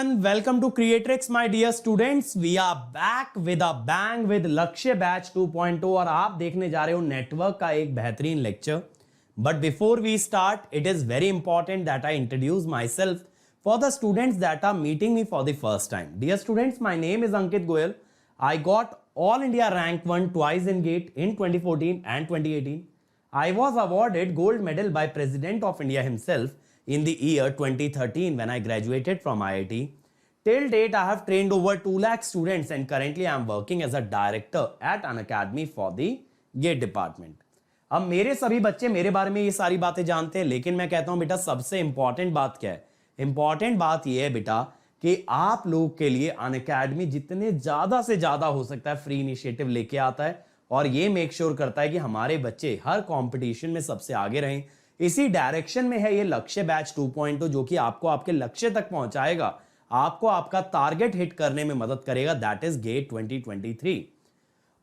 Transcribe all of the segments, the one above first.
everyone, welcome to Creatrix my dear students. We are back with a bang with लक्ष्य batch 2.0 और आप देखने जा रहे हो नेटवर्क का एक बेहतरीन lecture. But before we start, it is very important that I introduce myself for the students that are meeting me for the first time. Dear students, my name is Ankit Goyal. I got All India Rank 1 twice in GATE in 2014 and 2018. I was awarded gold medal by President of India himself in the year 2013 when I graduated from IIT. Till date, I have trained over 2 lakh students and currently I am working as a director at an academy for the GATE department. अब मेरे सभी बच्चे मेरे बारे में ये सारी बातें जानते हैं, लेकिन मैं कहता हूं बेटा सबसे इंपॉर्टेंट बात क्या है? इंपॉर्टेंट बात ये है बेटा कि आप लोग के लिए अन अकेडमी जितने ज्यादा से ज्यादा हो सकता है फ्री इनिशिएटिव लेके आता है और ये मेक श्योर करता है कि हमारे बच्चे हर कंपटीशन में सबसे आगे रहें. इसी डायरेक्शन में है ये लक्ष्य बैच 2.0 जो कि आपको आपके लक्ष्य तक पहुंचाएगा, आपको आपका टारगेट हिट करने में मदद करेगा. That is get 2023.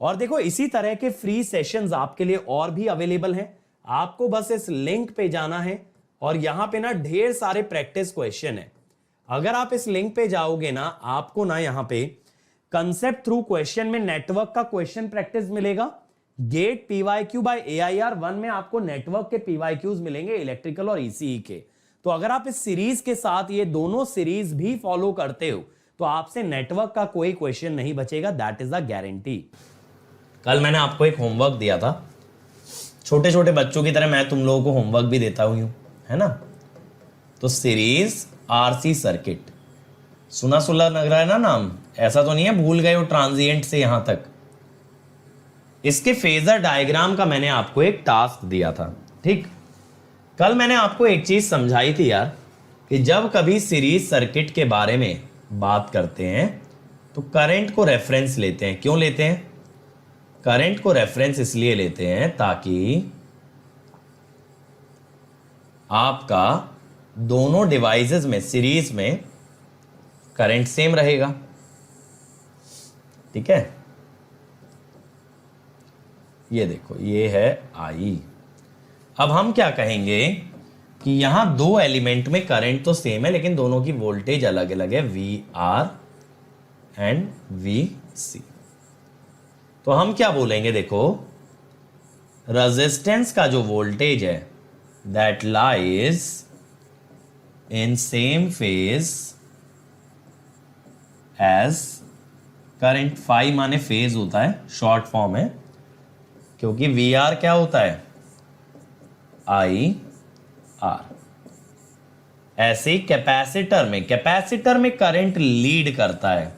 और देखो इसी तरह के फ्री सेशंस आपके लिए और भी अवेलेबल हैं. आपको बस इस लिंक पे जाना है और यहां पे ना ढेर सारे प्रैक्टिस क्वेश्चन है. अगर आप इस लिंक पे जाओगे ना, आपको ना यहां पे कंसेप्ट थ्रू क्वेश्चन में नेटवर्क का क्वेश्चन प्रैक्टिस मिलेगा. गेट PYQ बाय AIR 1 में आपको नेटवर्क के PYQs मिलेंगे, इलेक्ट्रिकल और ECE के. तो अगर आप इस सीरीज के साथ ये दोनों सीरीज भी फॉलो करते हो तो आपसे नेटवर्क का कोई क्वेश्चन नहीं बचेगा. That is a guarantee. कल मैंने आपको एक होमवर्क दिया था, छोटे छोटे बच्चों की तरह मैं तुम लोगों को होमवर्क भी देता हूं, है ना? तो सीरीज RC सर्किट सुना सुना लग रहा है ना नाम? ऐसा तो नहीं है भूल गए हो ट्रांजिएंट से यहां तक? इसके फेजर डायग्राम का मैंने आपको एक टास्क दिया था. ठीक, कल मैंने आपको एक चीज समझाई थी यार कि जब कभी सीरीज सर्किट के बारे में बात करते हैं तो करंट को रेफरेंस लेते हैं. क्यों लेते हैं? करंट को रेफरेंस इसलिए लेते हैं ताकि आपका दोनों डिवाइसेस में सीरीज में करंट सेम रहेगा. ठीक है, ये देखो ये है I. अब हम क्या कहेंगे कि यहां दो एलिमेंट में करंट तो सेम है लेकिन दोनों की वोल्टेज अलग अलग है, VR एंड VC. तो हम क्या बोलेंगे? देखो रेजिस्टेंस का जो वोल्टेज है that lies in same phase as current. Phi माने फेज होता है, शॉर्ट फॉर्म है, क्योंकि VR क्या होता है? IR. ऐसे कैपेसिटर में करंट लीड करता है,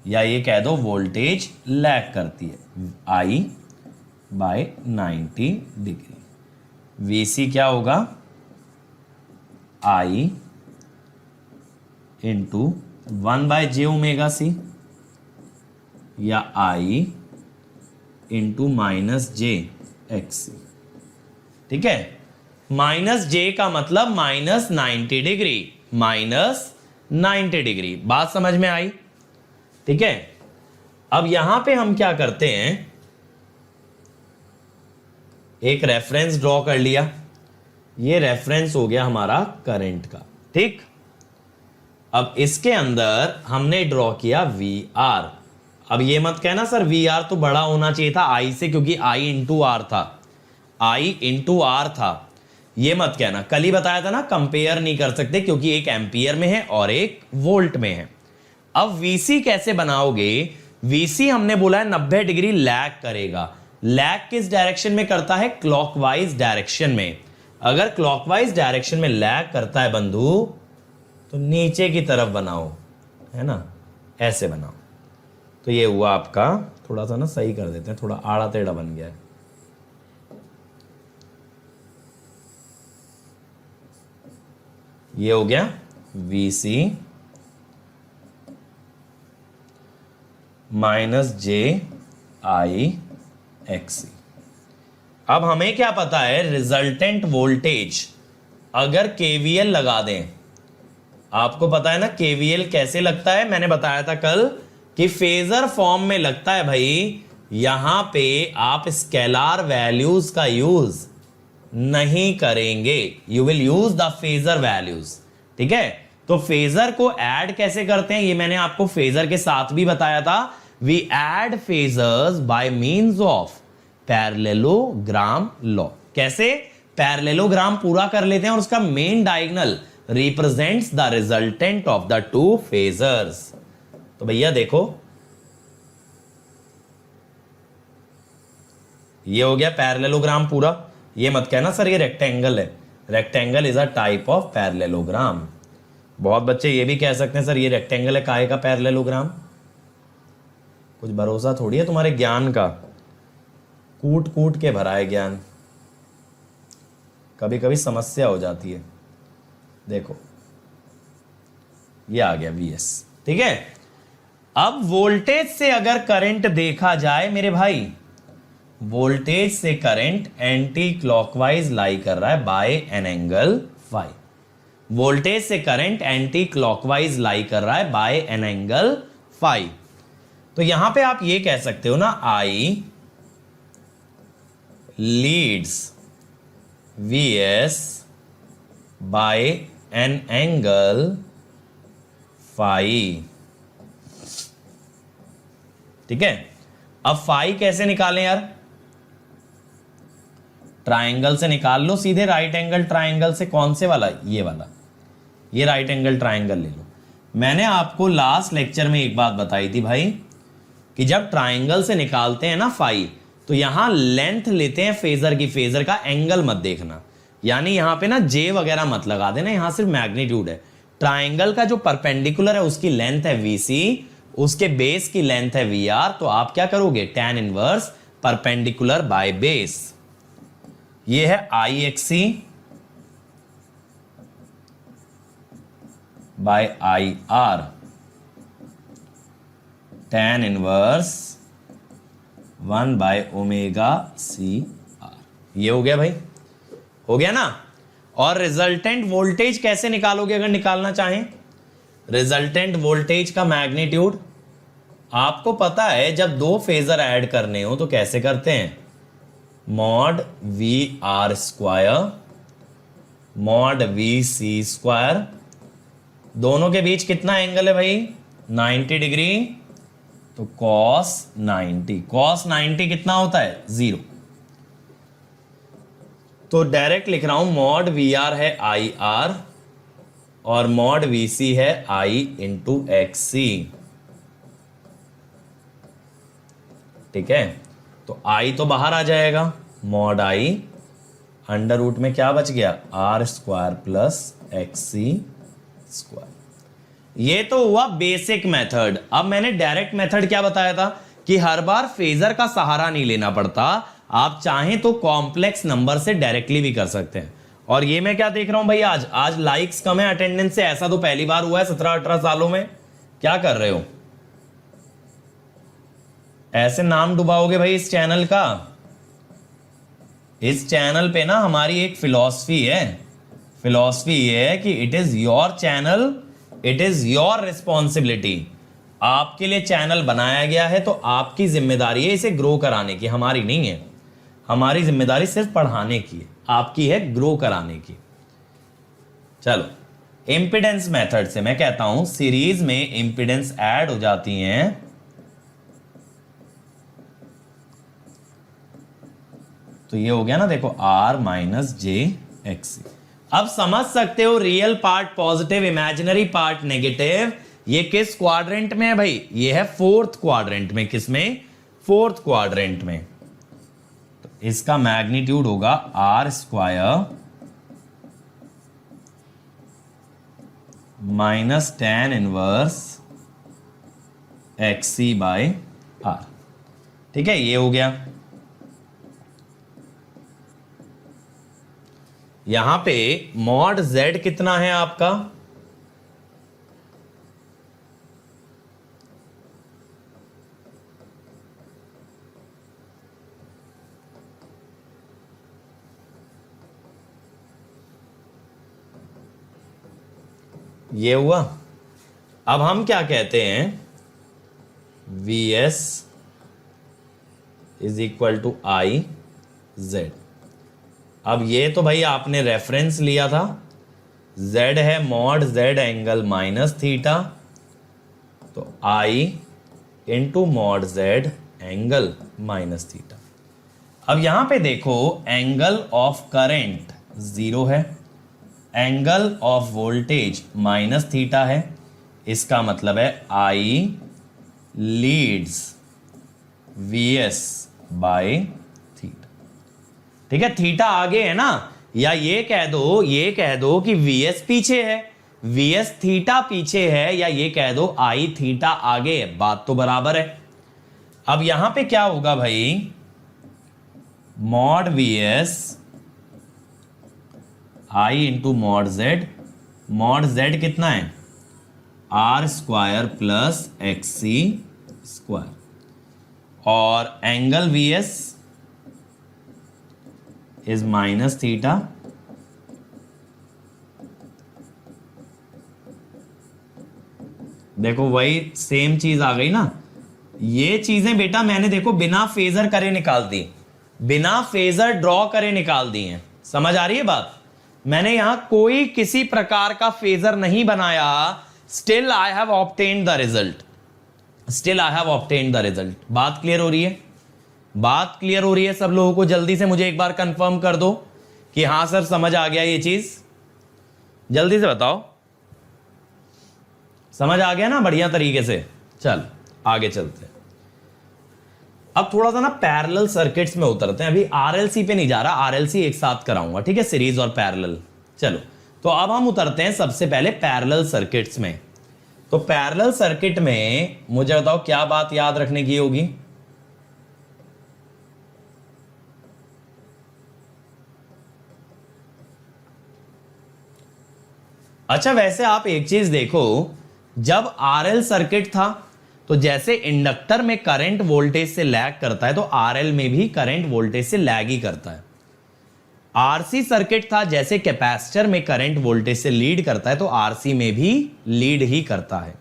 या ये कह दो वोल्टेज लैग करती है. I bye 90 degree. VC क्या होगा? I इंटू 1/j⍵c या I इंटू -j⍵x. ठीक है, -j का मतलब -90 डिग्री, -90 डिग्री. बात समझ में आई? ठीक है, अब यहां पे हम क्या करते हैं, एक रेफरेंस ड्रॉ कर लिया. ये रेफरेंस हो गया हमारा करंट का. ठीक, अब इसके अंदर हमने ड्रॉ किया VR. अब ये मत कहना सर VR तो बड़ा होना चाहिए था I से, क्योंकि I इंटू R था, I इंटू R था. ये मत कहना, कल ही बताया था ना कंपेयर नहीं कर सकते क्योंकि एक एम्पियर में है और एक वोल्ट में है. अब VC कैसे बनाओगे? VC हमने बोला है 90 डिग्री लैग करेगा. लैग किस डायरेक्शन में करता है? क्लॉकवाइज डायरेक्शन में. अगर क्लॉकवाइज डायरेक्शन में लैग करता है बंधु तो नीचे की तरफ बनाओ, है ना? ऐसे बनाओ. तो ये हुआ आपका, थोड़ा सा ना सही कर देते हैं, थोड़ा आड़ा टेढ़ा बन गया है. ये हो गया VC -j⍵XC. अब हमें क्या पता है? रिजल्टेंट वोल्टेज अगर KVL लगा दें, आपको पता है ना KVL कैसे लगता है? मैंने बताया था कल कि फेजर फॉर्म में लगता है भाई. यहां पे आप स्केलार वैल्यूज का यूज नहीं करेंगे, you will use the phasor values. ठीक है, तो फेजर को ऐड कैसे करते हैं ये मैंने आपको फेजर के साथ भी बताया था। We add phasors by means of parallelogram law. कैसे? पैरेललोग्राम पूरा कर लेते हैं और उसका main diagonal represents the resultant of the two phasors. तो भैया देखो ये हो गया पैरेललोग्राम पूरा। ये मत कहना सर ये रेक्टेंगल है, rectangle is a type of parallelogram. बहुत बच्चे ये भी कह सकते हैं सर ये रेक्टेंगल है, काहे का पैरेललोग्राम? कुछ भरोसा थोड़ी है तुम्हारे ज्ञान का, कूट कूट के भरा है ज्ञान, कभी कभी समस्या हो जाती है। देखो ये आ गया Vs, ठीक है। अब वोल्टेज से अगर करंट देखा जाए मेरे भाई, वोल्टेज से करंट एंटी क्लॉकवाइज लाई कर रहा है by an angle phi. Voltage से करंट एंटी क्लॉकवाइज लाई कर रहा है बाय एन एंगल फाई। तो यहां पे आप ये कह सकते हो ना, I leads Vs by an angle phi. ठीक है। अब फाई कैसे निकालें यार? ट्राइंगल से निकाल लो सीधे, राइट एंगल ट्राइंगल से। कौन से वाला? ये वाला, ये राइट एंगल ट्राइंगल ले लो। मैंने आपको लास्ट लेक्चर में एक बात बताई थी भाई कि जब ट्राइंगल से निकालते हैं ना फाई, तो यहां लेंथ लेते हैं फेजर की, फेजर का एंगल मत देखना। यानी यहां पे ना जे वगैरह मत लगा देना, यहां सिर्फ मैग्नीट्यूड है। ट्राइंगल का जो परपेंडिकुलर है उसकी लेंथ है VC, उसके बेस की लेंथ है VR। तो आप क्या करोगे? tan inverse perpendicular by base. ये है IXC by IR, tan inverse 1 by omega CR। ये हो गया भाई, हो गया ना। और रिजल्टेंट वोल्टेज कैसे निकालोगे अगर निकालना चाहें? रिजल्टेंट वोल्टेज का मैग्नीट्यूड आपको पता है, जब दो फेजर ऐड करने हो तो कैसे करते हैं? Mod VR square mod VC square. दोनों के बीच कितना एंगल है भाई? 90 डिग्री। तो cos 90, cos 90 कितना होता है? 0। तो डायरेक्ट लिख रहा हूं, मॉड VR है IR और मॉड VC है I इंटू XC। ठीक है। तो I तो बाहर आ जाएगा, मॉड I अंडर रूट में क्या बच गया? R square plus XC square. ये तो हुआ बेसिक मेथड। अब मैंने डायरेक्ट मेथड क्या बताया था कि हर बार फेजर का सहारा नहीं लेना पड़ता, आप चाहें तो कॉम्प्लेक्स नंबर से डायरेक्टली भी कर सकते हैं। और ये मैं क्या देख रहा हूं भाई, आज लाइक्स कम है, अटेंडेंस से ऐसा तो पहली बार हुआ है 17-18 सालों में। क्या कर रहे हो? ऐसे नाम डुबाओगे भाई इस चैनल का। इस चैनल पे ना हमारी एक फिलॉसफी है, फिलॉसफी ये है कि it is your channel, it is your responsibility. आपके लिए चैनल बनाया गया है तो आपकी जिम्मेदारी है इसे ग्रो कराने की, हमारी नहीं है। हमारी जिम्मेदारी सिर्फ पढ़ाने की है, आपकी है ग्रो कराने की। चलो, इंपिडेंस मेथड से मैं कहता हूं सीरीज में इंपिडेंस ऐड हो जाती हैं, तो ये हो गया ना, देखो R माइनस JXC। अब समझ सकते हो real part positive, imaginary part negative. ये किस क्वाड्रेंट में है भाई? ये है फोर्थ क्वाड्रेंट में। किसमें? फोर्थ क्वाड्रेंट में। तो इसका मैग्नीट्यूड होगा R square minus tan inverse XC by R। ठीक है, ये हो गया। यहां पे मॉड Z कितना है आपका? ये हुआ। अब हम क्या कहते हैं? VS is equal to IZ। अब ये तो भाई आपने रेफरेंस लिया था, z है mod z angle minus theta, तो I into mod z angle minus theta. अब यहां पे देखो एंगल ऑफ करंट 0 है, angle of voltage minus theta है, इसका मतलब है I leads Vs by theta. ठीक है, थीटा आगे है ना, या ये कह दो कि Vs पीछे है, Vs थीटा पीछे है, या ये कह दो I थीटा आगे है, बात तो बराबर है। अब यहां पे क्या होगा भाई, mod Vs I into mod z कितना है, R square plus XC square, और angle Vs is minus theta, देखो वही सेम चीज आ गई ना। ये चीजें बेटा मैंने देखो बिना फेजर करे निकाल दी, बिना फेजर ड्रॉ करे निकाल दी हैं, समझ आ रही है बात। मैंने यहां कोई किसी प्रकार का फेजर नहीं बनाया, still I have obtained the result, still I have obtained the result. बात क्लियर हो रही है, बात क्लियर हो रही है सब लोगों को? जल्दी से मुझे एक बार कंफर्म कर दो कि हां सर समझ आ गया ये चीज, जल्दी से बताओ, समझ आ गया ना बढ़िया तरीके से। चल आगे चलते हैं, अब थोड़ा सा ना पैरेलल सर्किट्स में उतरते हैं। अभी आरएलसी पे नहीं जा रहा, आरएलसी एक साथ कराऊंगा, ठीक है, सीरीज और पैरेलल। चलो तो अब हम उतरते हैं सबसे पहले पैरेलल सर्किट्स में। तो पैरेलल सर्किट में मुझे बताओ क्या बात याद रखने की होगी। अच्छा वैसे आप एक चीज देखो, जब आरएल सर्किट था तो जैसे इंडक्टर में करंट वोल्टेज से लैग करता है, तो आरएल में भी करंट वोल्टेज से लैग ही करता है। आरसी सर्किट था, जैसे कैपेसिटर में करंट वोल्टेज से लीड करता है, तो आरसी में भी लीड ही करता है।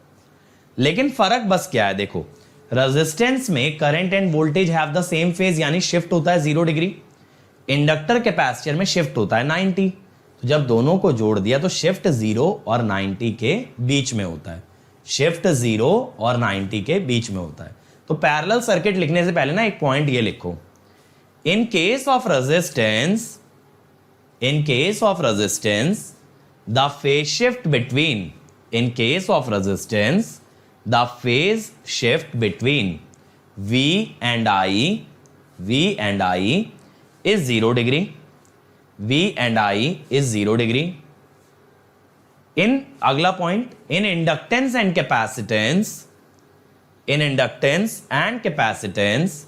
लेकिन फर्क बस क्या है, देखो रेजिस्टेंस में current end voltage have the same phase, यानी शिफ्ट होता है 0 डिग्री। इंडक्टर कैपेसिटर में शिफ्ट होता है 90। तो जब दोनों को जोड़ दिया तो शिफ्ट 0 और 90 के बीच में होता है, शिफ्ट 0 और 90 के बीच में होता है। तो पैरेलल सर्किट लिखने से पहले ना एक पॉइंट ये लिखो, in case of resistance, in case of resistance the phase shift between, in case of resistance the phase shift between V and I is 0 degree, V and I is 0 degree। in अगला point, in inductance and capacitance, in inductance and capacitance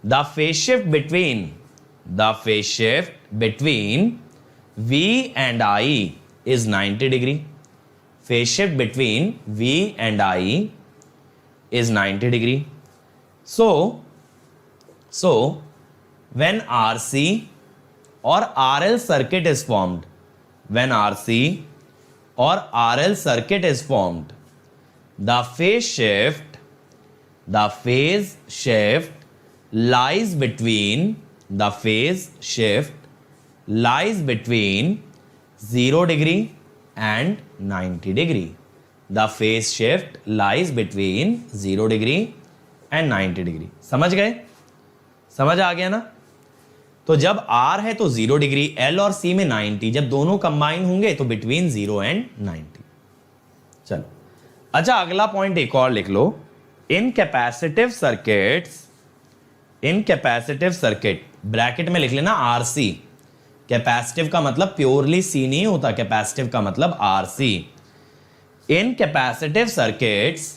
the phase shift between, the phase shift between V and I is 90 degree, phase shift between V and I is 90 degree। So when RC or RL circuit is formed, when RC or RL circuit is formed, the phase shift lies between, the phase shift lies between 0 degree and 90 degree, the phase shift lies between 0 degree and 90 degree। समझ गए, समझ आ गया ना। तो जब R है तो 0 degree, L और C में 90, जब दोनों कंबाइन होंगे तो बिटवीन 0 एंड 90। चलो अच्छा अगला पॉइंट एक और लिख लो, इन कैपेसिटिव सर्किट्स, इन कैपेसिटिव सर्किट ब्रैकेट में लिख लेना RC। कैपेसिटिव का मतलब प्योरली सी नहीं होता, कैपेसिटिव का मतलब RC. In capacitive circuits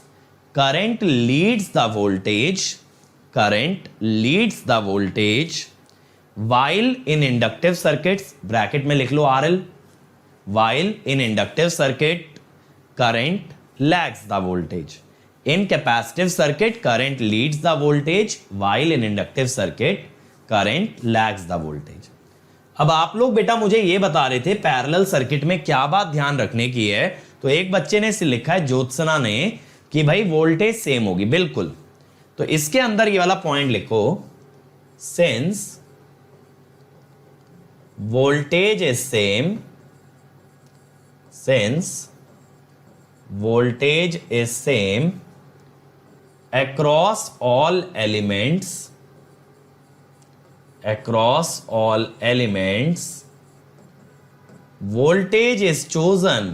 current leads the voltage, current leads the voltage, while in inductive circuits bracket में लिख लो RL, while in inductive circuit current lags the voltage. In capacitive circuit current leads the voltage, while in inductive circuit current lags the voltage. अब आप लोग बेटा मुझे ये बता रहे थे पैरेलल सर्किट में क्या बात ध्यान रखने की है, तो एक बच्चे ने लिखा है ज्योत्सना ने कि भाई वोल्टेज सेम होगी, बिल्कुल। तो इसके अंदर ये वाला पॉइंट लिखो, since voltage is same, since voltage is same across all elements, voltage is chosen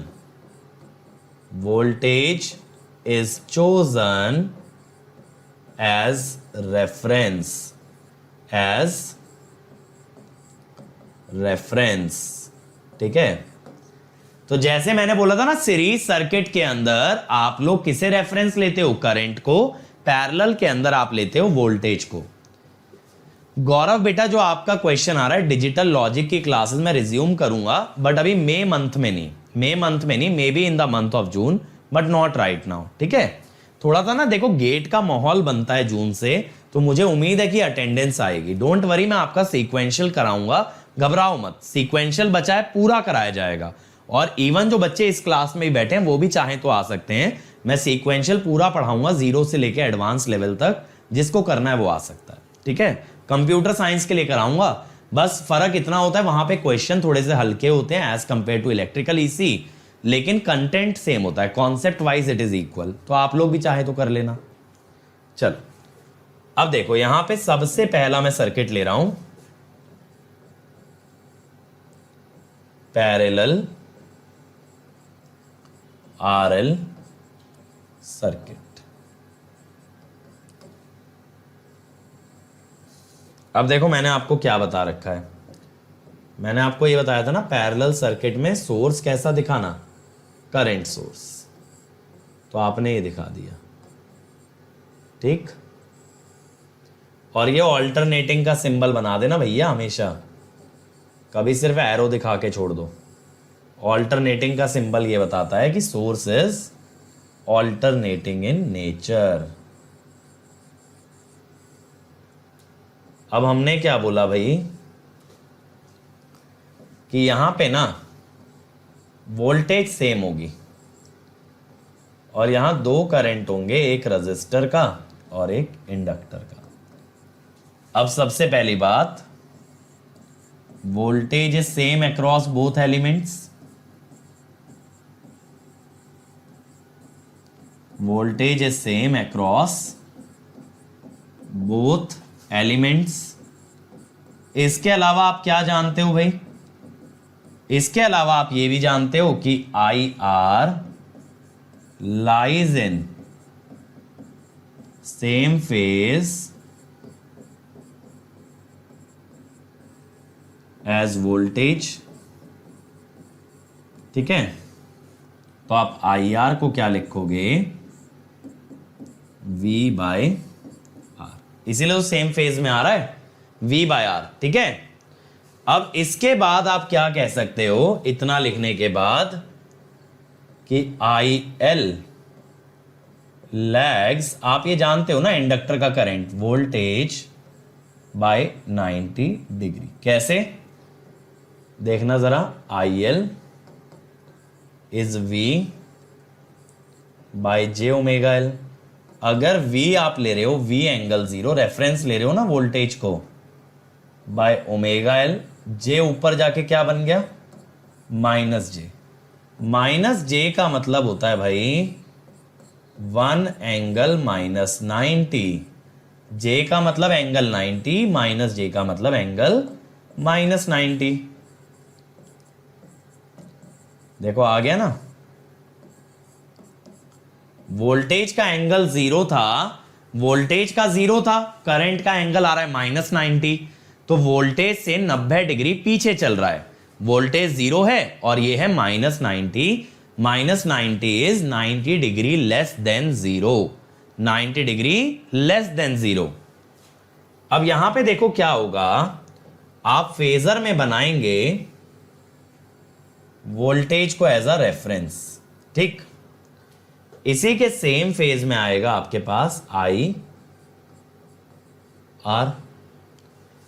as reference, ठीक है। तो जैसे मैंने बोला था ना, सीरीज सर्किट के अंदर आप लोग किसे रेफरेंस लेते हो? करंट को। पैरेलल के अंदर आप लेते हो वोल्टेज को। गौरव बेटा, जो आपका क्वेश्चन आ रहा है डिजिटल लॉजिक की क्लासेस में रिज्यूम करूंगा, बट अभी मई मंथ में नहीं, may be in the month of June, but not right now, ठीक है। थोड़ा सा ना देखो, गेट का माहौल बनता है जून से, तो मुझे उम्मीद है कि अटेंडेंस आएगी। डोंट वरी, मैं आपका सीक्वेंशियल कराऊंगा, घबराओ मत। सीक्वेंशियल बचा है, पूरा कराया जाएगा। और इवन जो बच्चे इस क्लास में ही बैठे हैं वो भी चाहें तो आ सकते हैं। मैं सीक्वेंशियल पूरा पढ़ाऊंगा, 0 से लेकर एडवांस लेवल तक। जिसको करना है वो आ सकता है, ठीक है। कंप्यूटर साइंस के लिए कराऊंगा। बस फर्क इतना होता है, वहां पे क्वेश्चन थोड़े से हल्के होते हैं as compare to electrical EC, लेकिन कंटेंट सेम होता है, concept wise it is equal. तो आप लोग भी चाहे तो कर लेना। चलो, अब देखो यहां पे सबसे पहला मैं सर्किट ले रहा हूं, पैरेलल आरएल सर्किट। अब देखो मैंने आपको क्या बता रखा है। मैंने आपको ये बताया था ना, पैरेलल सर्किट में सोर्स कैसा दिखाना, करंट सोर्स। तो आपने ये दिखा दिया, ठीक। और ये ऑल्टरनेटिंग का सिंबल बना देना भैया हमेशा, कभी सिर्फ एरो दिखा के छोड़ दो। ऑल्टरनेटिंग का सिंबल ये बताता है कि source is alternating in nature. अब हमने क्या बोला भाई, कि यहां पे ना वोल्टेज सेम होगी और यहां दो करंट होंगे, एक रजिस्टर का और एक इंडक्टर का। अब सबसे पहली बात, voltage is same across both elements. Voltage is same across both elements. इसके अलावा आप क्या जानते हो भाई? इसके अलावा आप ये भी जानते हो कि I R lies in same phase as voltage, ठीक है। तो आप आई आर को क्या लिखोगे? V बाय आर, इसीलिए तो सेम फेज में आ रहा है, V बाय आर, ठीक है। अब इसके बाद आप क्या कह सकते हो इतना लिखने के बाद, कि आई एल लैग्स, आप ये जानते हो ना इंडक्टर का करंट, वोल्टेज बाय 90 डिग्री। कैसे देखना जरा, I L is V by j omega L. अगर V आप ले रहे हो, V एंगल 0 रेफरेंस ले रहे हो ना वोल्टेज को, बाय ओमेगा एल, जे ऊपर जाके क्या बन गया? माइनस जे। माइनस जे का मतलब होता है भाई 1 एंगल माइनस 90। जे का मतलब एंगल 90, माइनस जे का मतलब एंगल माइनस 90। देखो आ गया ना, वोल्टेज का एंगल 0 था, वोल्टेज का 0 था, करंट का एंगल आ रहा है माइनस 90, तो वोल्टेज से 90 डिग्री पीछे चल रहा है। वोल्टेज 0 है और ये है minus 90। Minus 90 is 90 degree less than 0, 90 degree less than 0। अब यहां पे देखो क्या होगा, आप फेजर में बनाएंगे वोल्टेज को एज अ रेफरेंस, ठीक। इसी के सेम फेज में आएगा आपके पास आई आर,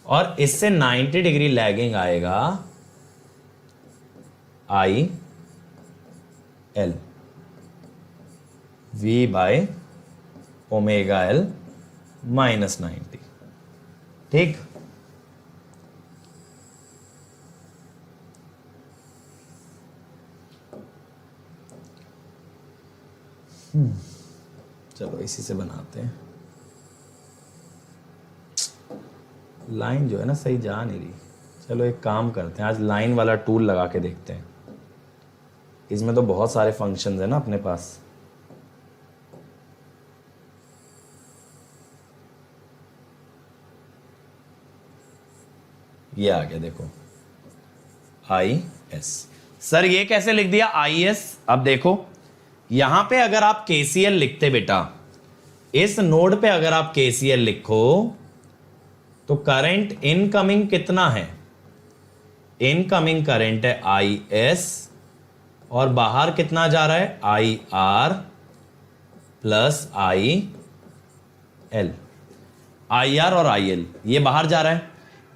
और इससे 90 डिग्री लैगिंग आएगा I L, V by omega L minus 90, ठीक। चलो इसी से बनाते हैं। लाइन जो है ना सही जा नहीं रही। चलो एक काम करते हैं, आज लाइन वाला टूल लगा के देखते हैं। इसमें तो बहुत सारे फंक्शंस है ना अपने पास। ये आ गया देखो, IS। सर ये कैसे लिख दिया IS? अब देखो यहां पे अगर आप KCL लिखते बेटा, इस नोड पे अगर आप KCL लिखो तो करंट इनकमिंग कितना है? इनकमिंग करंट है IS और बाहर कितना जा रहा है? IR plus IL। IR और IL ये बाहर जा रहा है,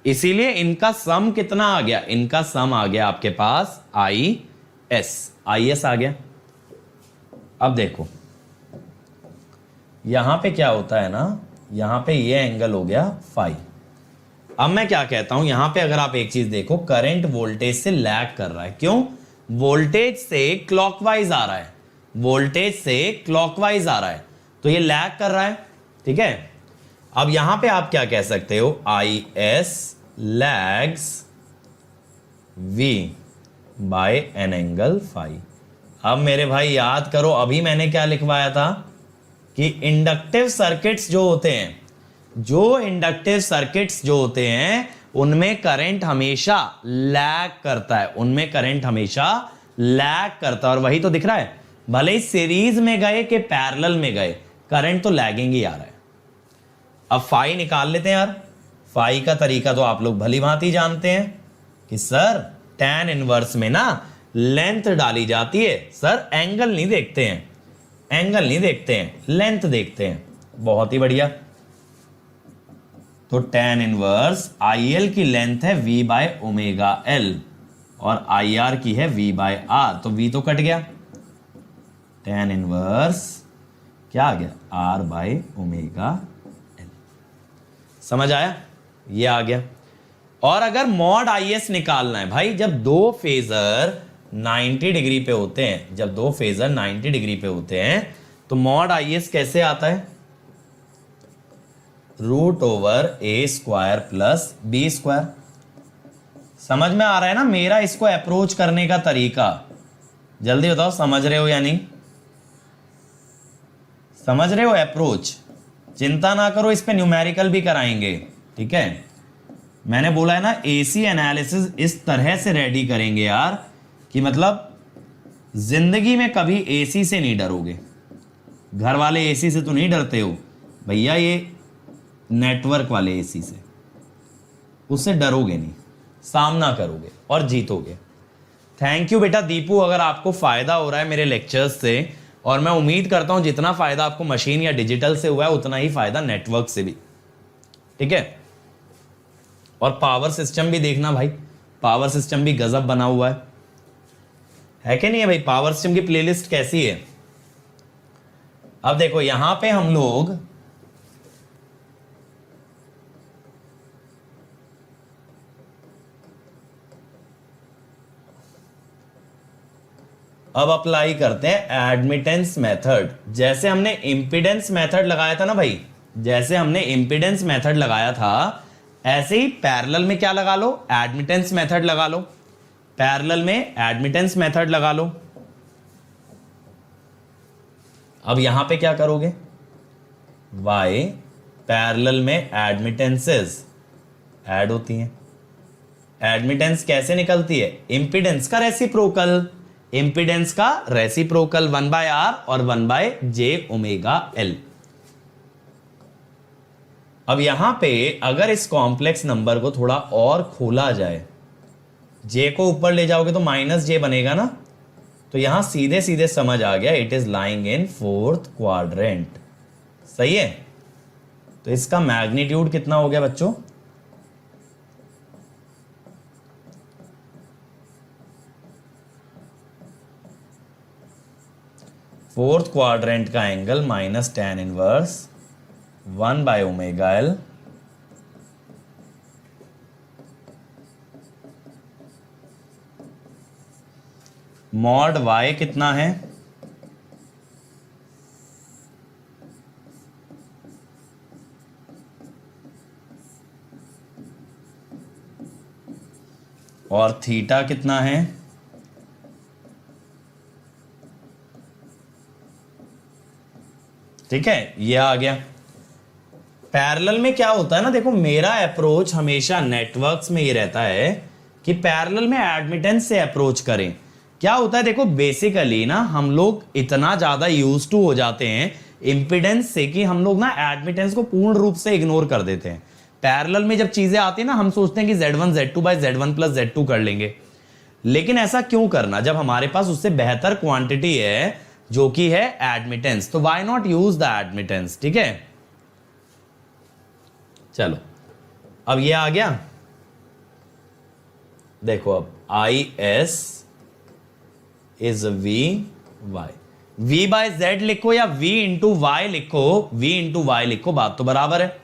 इसीलिए इनका सम कितना आ गया? इनका सम आ गया आपके पास IS आ गया। अब देखो यहां पे क्या होता है ना, यहां पे ये एंगल हो गया फाई। अब मैं क्या कहता हूं, यहां पे अगर आप एक चीज देखो, करंट वोल्टेज से लैग कर रहा है। क्यों? वोल्टेज से क्लॉकवाइज आ रहा है, वोल्टेज से क्लॉकवाइज आ रहा है, तो ये लैग कर रहा है। ठीक है, अब यहां पे आप क्या कह सकते हो? IS lags V by an angle phi. अब मेरे भाई याद करो, अभी मैंने क्या लिखवाया था कि इंडक्टिव सर्किट्स जो होते हैं, जो इंडक्टिव सर्किट्स जो होते हैं उनमें करंट हमेशा लैग करता है, उनमें करंट हमेशा लैग करता है। और वही तो दिख रहा है, भले ही सीरीज में गए कि पैरेलल में गए, करंट तो लैगिंग ही आ रहा है। अब फाई निकाल लेते हैं यार। फाई का तरीका तो आप लोग भली भांति जानते हैं कि सर tan इनवर्स में ना लेंथ डाली जाती है। सर एंगल नहीं देखते हैं, एंगल नहीं देखते हैं, लेंथ देखते हैं। बहुत ही बढ़िया। तो tan इनवर्स IL की लेंथ है V बाय ओमेगा L और IR की है V बाय R, तो V तो कट गया। tan इनवर्स क्या आ गया? R by omega L। समझ आया? ये आ गया। और अगर मॉड IS निकालना है भाई, जब दो फेजर 90 डिग्री पे होते हैं, जब दो फेजर 90 डिग्री पे होते हैं तो मॉड IS कैसे आता है? √A² plus B²। समझ में आ रहा है ना मेरा इसको अप्रोच करने का तरीका? जल्दी बताओ, समझ रहे हो या नहीं? समझ रहे हो अप्रोच? चिंता ना करो, इस पे न्यूमेरिकल भी कराएंगे। ठीक है, मैंने बोला है ना AC एनालिसिस इस तरह से रेडी करेंगे यार कि मतलब जिंदगी में कभी AC से नहीं डरोगे। घर वाले AC से तो नहीं डरते हो भैया, ये नेटवर्क वाले AC से, उससे डरोगे नहीं, सामना करोगे और जीतोगे। थैंक यू बेटा दीपू, अगर आपको फायदा हो रहा है मेरे लेक्चर्स से, और मैं उम्मीद करता हूं जितना फायदा आपको मशीन या डिजिटल से हुआ है उतना ही फायदा नेटवर्क से भी। ठीक है, और पावर सिस्टम भी देखना भाई, पावर सिस्टम भी गजब बना हुआ है कि नहीं है भाई? पावर सिस्टम की प्लेलिस्ट कैसी है? अब देखो यहां पे हम लोग अब अप्लाई करते हैं एडमिटेंस मेथड। जैसे हमने इंपीडेंस मेथड लगाया था ना भाई, जैसे हमने इंपीडेंस मेथड लगाया था, ऐसे ही पैरेलल में क्या लगा लो? एडमिटेंस मेथड लगा लो। पैरेलल में एडमिटेंस मेथड लगा लो। अब यहां पे क्या करोगे? Y पैरेलल में एडमिटेंसेस ऐड होती हैं। एडमिटेंस कैसे निकलती है? इंपीडेंस का रेसिप्रोकल, इंपीडेंस का रेसिप्रोकल 1/R और 1/j⍵L। अब यहां पे अगर इस कॉम्प्लेक्स नंबर को थोड़ा और खोला जाए, J को ऊपर ले जाओगे तो -J बनेगा ना, तो यहां सीधे सीधे समझ आ गया, it is lying in 4th quadrant. सही है, तो इसका मैग्नीट्यूड कितना हो गया बच्चों? फोर्थ क्वाड्रेंट का angle minus tan inverse 1/ω_L mod Y कितना है? और थीटा कितना है, ठीक है, ये आ गया। पैरेलल में क्या होता है ना, देखो मेरा अप्रोच हमेशा नेटवर्क्स में ये रहता है कि पैरेलल में एडमिटेंस से अप्रोच करें। क्या होता है, देखो बेसिकली ना हम लोग इतना ज्यादा यूज टू हो जाते हैं इंपिडेंस से कि हम लोग ना एडमिटेंस को पूर्ण रूप से इग्नोर कर देते हैं। पैरेलल में जब चीजें आती है ना, हम सोचते हैं कि Z1 Z2 bye Z1 plus Z2 कर लेंगे, लेकिन ऐसा क्यों करना जब हमारे पास उससे बेहतर क्वांटिटी है जो कि है एडमिटेंस। तो why not use the admittance, ठीक है। चलो अब ये आ गया, देखो अब I S is V Y, V by Z लिखो या वी इंटू वाई लिखो, वी इंटू वाई लिखो, बात तो बराबर है।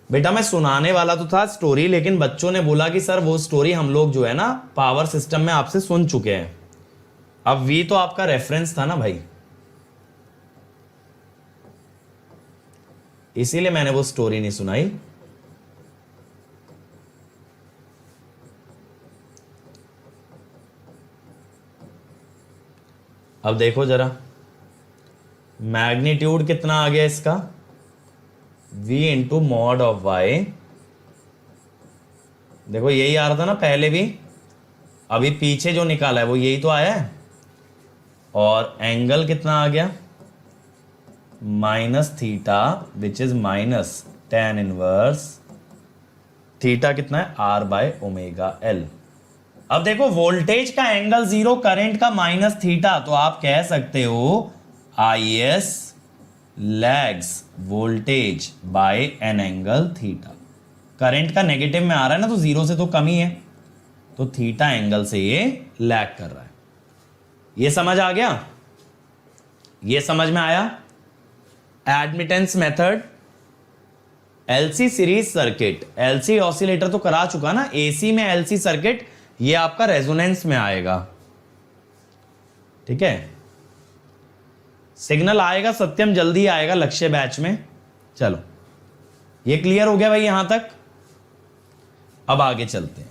बेटा मैं सुनाने वाला तो था स्टोरी, लेकिन बच्चों ने बोला कि सर वो स्टोरी हम लोग जो है ना पावर सिस्टम में आपसे सुन चुके हैं। अब वी तो आपका रेफरेंस था ना भाई, इसीलिए मैंने वो स्टोरी नहीं सुनाई। अब देखो जरा मैग्नीट्यूड कितना आ गया इसका, v into mod of Y. देखो यही आ रहा था ना पहले भी, अभी पीछे जो निकाला है वो यही तो आया है। और एंगल कितना आ गया, minus theta which is minus tan inverse theta कितना है, आर बाय ओमेगा एल। अब देखो वोल्टेज का एंगल जीरो, करंट का माइनस थीटा, तो आप कह सकते हो I S lags voltage by an angle theta. Current का नेगेटिव में आ रहा है ना, तो जीरो से तो कम ही है, तो थीटा एंगल से ये लैग कर रहा है। ये समझ आ गया, ये समझ में आया। Admittance method, LC series circuit, LC oscillator तो करा चुका ना, एसी में एलसी सर्किट, ये आपका रेजोनेंस में आएगा, ठीक है। सिग्नल आएगा सत्यम, जल्दी आएगा लक्ष्य बैच में। चलो ये क्लियर हो गया भाई यहां तक। अब आगे चलते हैं,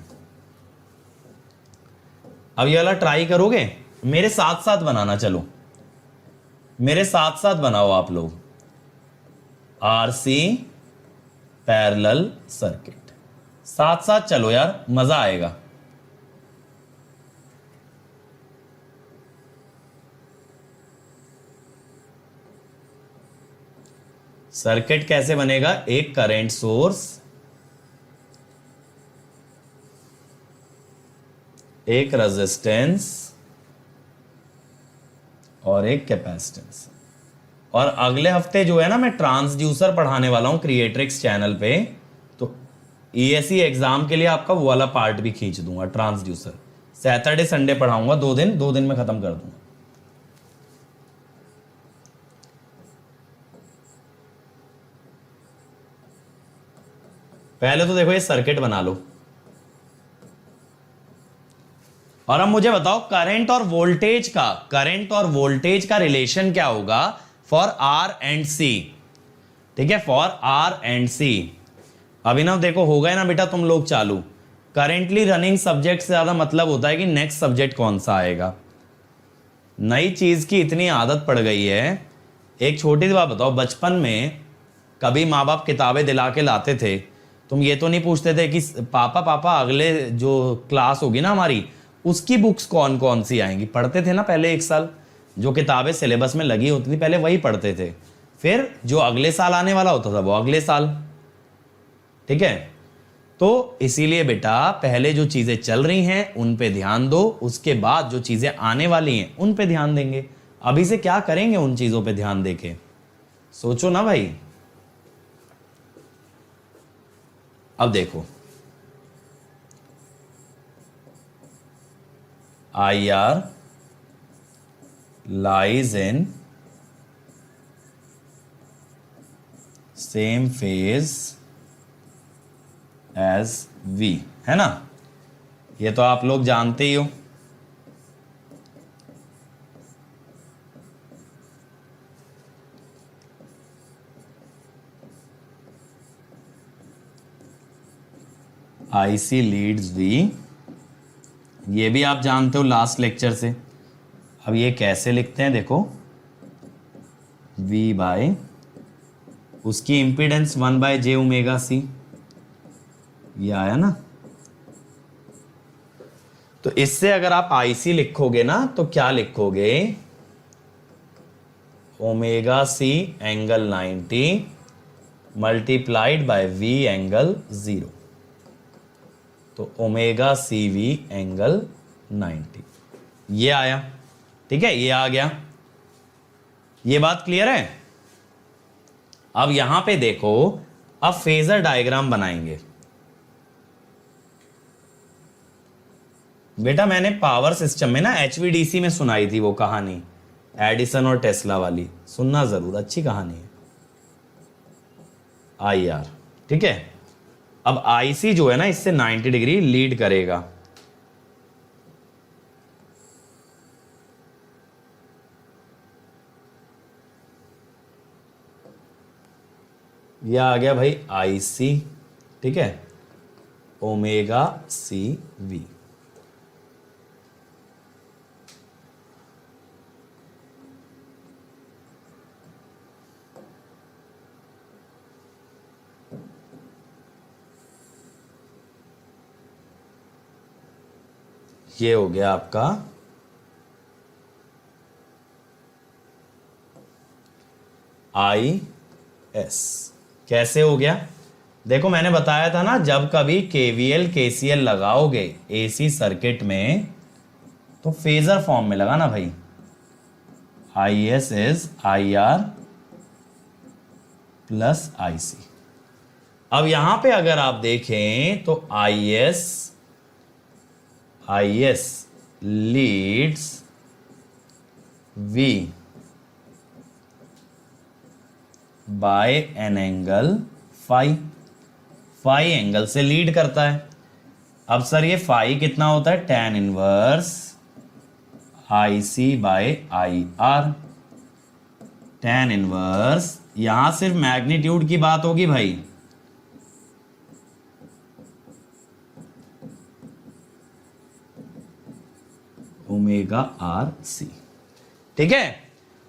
अब ये वाला ट्राई करोगे, मेरे साथ साथ बनाना, चलो मेरे साथ साथ बनाओ आप लोग। आरसी पैरेलल सर्किट, साथ साथ चलो यार, मजा आएगा। सर्किट कैसे बनेगा, एक करंट सोर्स, एक रेजिस्टेंस और एक कैपेसिटेंस। और अगले हफ्ते जो है ना मैं ट्रांसड्यूसर पढ़ाने वाला हूं क्रिएट्रिक्स चैनल पे, तो ईएसई एग्जाम के लिए आपका वो वाला पार्ट भी खींच दूंगा, ट्रांसड्यूसर। सैटरडे संडे पढ़ाऊंगा, 2 दिन में खत्म कर दूंगा। पहले तो देखो ये सर्किट बना लो, और अब मुझे बताओ करंट और वोल्टेज का रिलेशन क्या होगा फॉर आर एंड सी, ठीक है, फॉर आर एंड सी। अभिनव देखो हो गए ना बेटा तुम लोग चालू। करेंटली रनिंग सब्जेक्ट से ज्यादा मतलब होता है कि नेक्स्ट सब्जेक्ट कौन सा आएगा। नई चीज की इतनी आदत पड़ गई है। एक छोटी सी बात बताओ, बचपन में कभी माँ बाप किताबें दिला के लाते थे, तुम ये तो नहीं पूछते थे कि पापा अगले जो क्लास होगी ना हमारी उसकी बुक्स कौन कौन सी आएंगी? पढ़ते थे ना पहले, एक साल जो किताबें सिलेबस में लगी होती थी पहले वही पढ़ते थे, फिर जो अगले साल आने वाला होता था वो अगले साल, ठीक है। तो इसीलिए बेटा पहले जो चीजें चल रही हैं उन पे ध्यान दो, उसके बाद जो चीजें आने वाली हैं उन पे ध्यान देंगे। अभी से क्या करेंगे उन चीजों पे ध्यान देके, सोचो ना भाई। अब देखो IR lies in same phase as V, है ना, ये तो आप लोग जानते ही हो। IC leads V ये भी आप जानते हो लास्ट लेक्चर से। अब ये कैसे लिखते हैं देखो, V बाय उसकी impedance 1 by j omega C, ये आया ना। तो इससे अगर आप IC लिखोगे ना तो क्या लिखोगे, omega C angle 90 multiplied by V angle 0, तो ओमेगा सी वी एंगल 90, ये आया। ठीक है, ये आ गया। ये बात क्लियर है। अब यहां पे देखो, अब फेजर डायग्राम बनाएंगे। बेटा मैंने पावर सिस्टम में ना HVDC में सुनाई थी वो कहानी, एडिसन और टेस्ला वाली, सुनना जरूर, अच्छी कहानी है। IR, ठीक है। अब IC जो है ना इससे 90 डिग्री लीड करेगा। यह आ गया भाई IC, ठीक है, ओमेगा सी वी। ये हो गया आपका IS। कैसे हो गया देखो, मैंने बताया था ना, जब कभी KVL KCL लगाओगे AC सर्किट में तो फेजर फॉर्म में लगाना भाई। IS is IR plus IC। अब यहां पे अगर आप देखें तो IS leads V by an angle phi, phi angle से लीड करता है। अब सर ये फाई कितना होता है, tan inverse IC by IR। tan inverse, यहां सिर्फ मैग्नीट्यूड की बात होगी भाई, ओमेगा RC, ठीक है।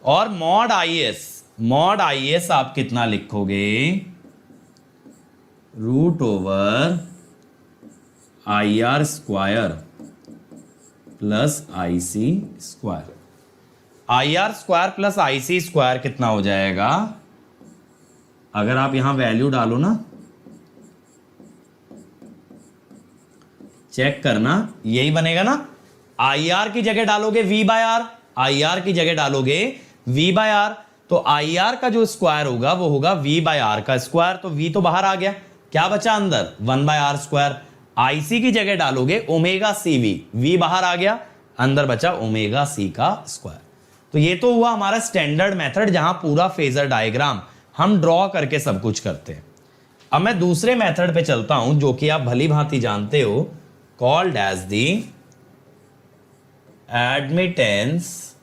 और मॉड IS आप कितना लिखोगे, root over IR square plus IC square. IR square plus IC square कितना हो जाएगा, अगर आप यहां वैल्यू डालो ना, चेक करना, यही बनेगा ना। IR की जगह डालोगे V बाय R, IR की जगह डालोगे V बाय R, तो IR का जो स्क्वायर होगा वो होगा V बाय R का स्क्वायर। तो V तो बाहर आ गया, क्या बचा अंदर, 1 बाय R स्क्वायर। IC की जगह डालोगे ओमेगा सी वी, V बाहर आ गया, अंदर बचा ओमेगा C का स्क्वायर। तो ये तो हुआ हमारा स्टैंडर्ड मेथड, जहां पूरा फेजर डायग्राम हम ड्रॉ करके सब कुछ करते हैं। अब मैं दूसरे मेथड पे चलता हूं जो कि आप भली भांति जानते हो, called as the admittance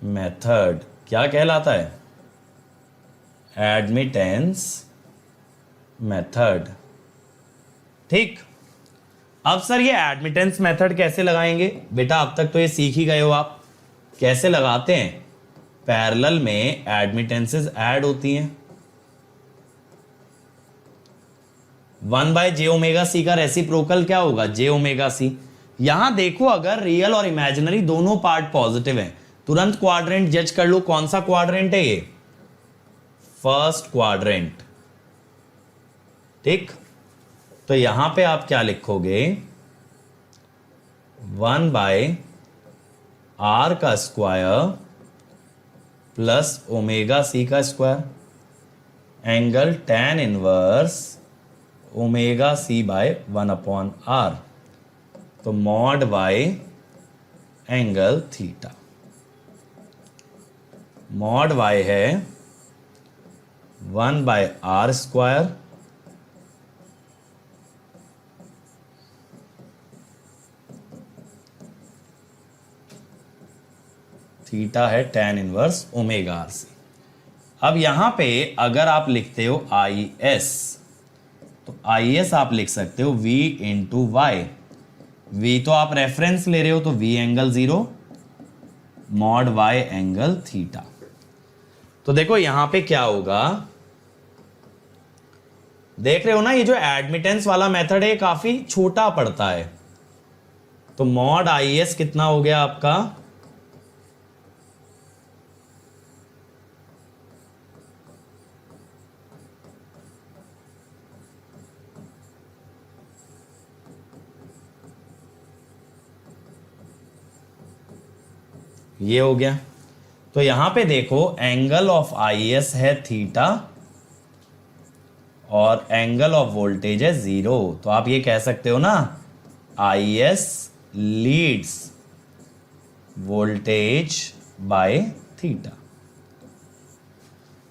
method. क्या कहलाता है, एडमिटेंस मेथड। ठीक, अब सर ये एडमिटेंस मेथड कैसे लगाएंगे, बेटा अब तक तो ये सीख ही गए हो आप। कैसे लगाते हैं, पैरेलल में एडमिटेंसेस ऐड होती हैं। 1 बाय जे ओमेगा सी का रेसिप्रोकल क्या होगा, जे ओमेगा सी। यहां देखो, अगर रियल और इमेजिनरी दोनों पार्ट पॉजिटिव हैं, तुरंत क्वाड्रेंट जज कर लो, कौन सा क्वाड्रेंट है ये, फर्स्ट क्वाड्रेंट। ठीक, तो यहां पे आप क्या लिखोगे, 1 बाय R का स्क्वायर प्लस ओमेगा सी का square, angle tan inverse omega C by 1 upon R, तो mod by angle theta. Mod y है 1 बाय R स्क्वायर थीटा है tan inverse omega R C. अब यहां पे अगर आप लिखते हो IS, तो IS आप लिख सकते हो V इंटू वाई। V तो आप रेफरेंस ले रहे हो तो V angle 0 mod Y angle theta. तो देखो यहां पे क्या होगा, देख रहे हो ना, ये जो एडमिटेंस वाला मेथड है काफी छोटा पड़ता है। तो मॉड IS कितना हो गया आपका, ये हो गया। तो यहां पे देखो एंगल ऑफ IS है थीटा और एंगल ऑफ वोल्टेज है 0। तो आप ये कह सकते हो ना, IS leads voltage by theta.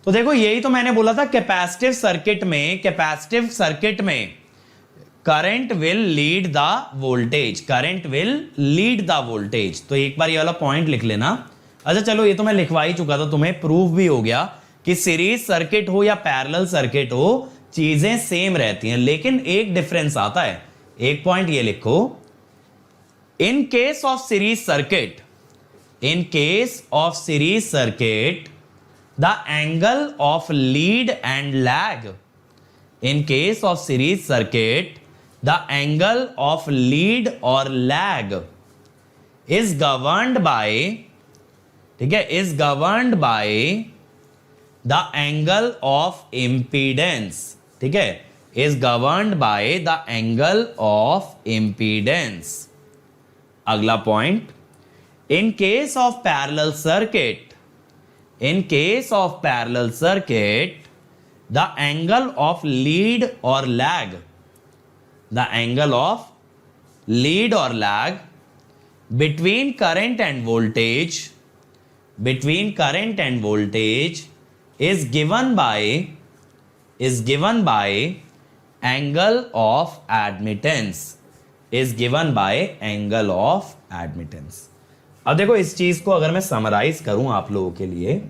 तो देखो यही तो मैंने बोला था, कैपेसिटिव सर्किट में current will lead the voltage, current will lead the voltage. तो एक बार ये वाला पॉइंट लिख लेना। अच्छा चलो, ये तो मैं लिखवा ही चुका था, तुम्हें प्रूफ भी हो गया कि सीरीज सर्किट हो या पैरेलल सर्किट हो, चीजें सेम रहती हैं, लेकिन एक डिफरेंस आता है। एक पॉइंट ये लिखो, in case of series circuit, in case of series circuit the angle of lead and lag, in case of series circuit the angle of lead or lag is governed by, ठीक है, is governed by the angle of impedance, ठीक है, is governed by the angle of impedance। अगला point, in case of parallel circuit, in case of parallel circuit the angle of lead or lag, the angle of lead or lag between current and voltage, between current and voltage is given by angle of admittance, is given by angle of admittance। अब देखो इस चीज को अगर मैं summarise करूं आप लोगों के लिए,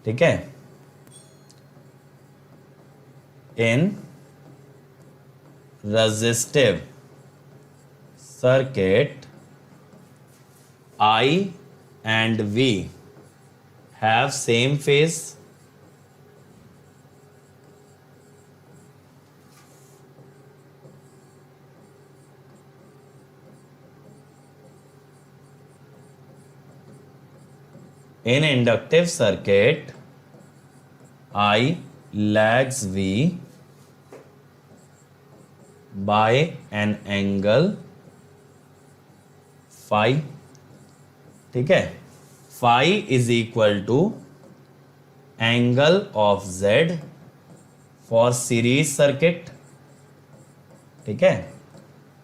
ठीक है, in resistive circuit I and V have same phase, in inductive circuit I lags V by an angle phi, ठीक है, phi is equal to angle of Z for series circuit, ठीक है,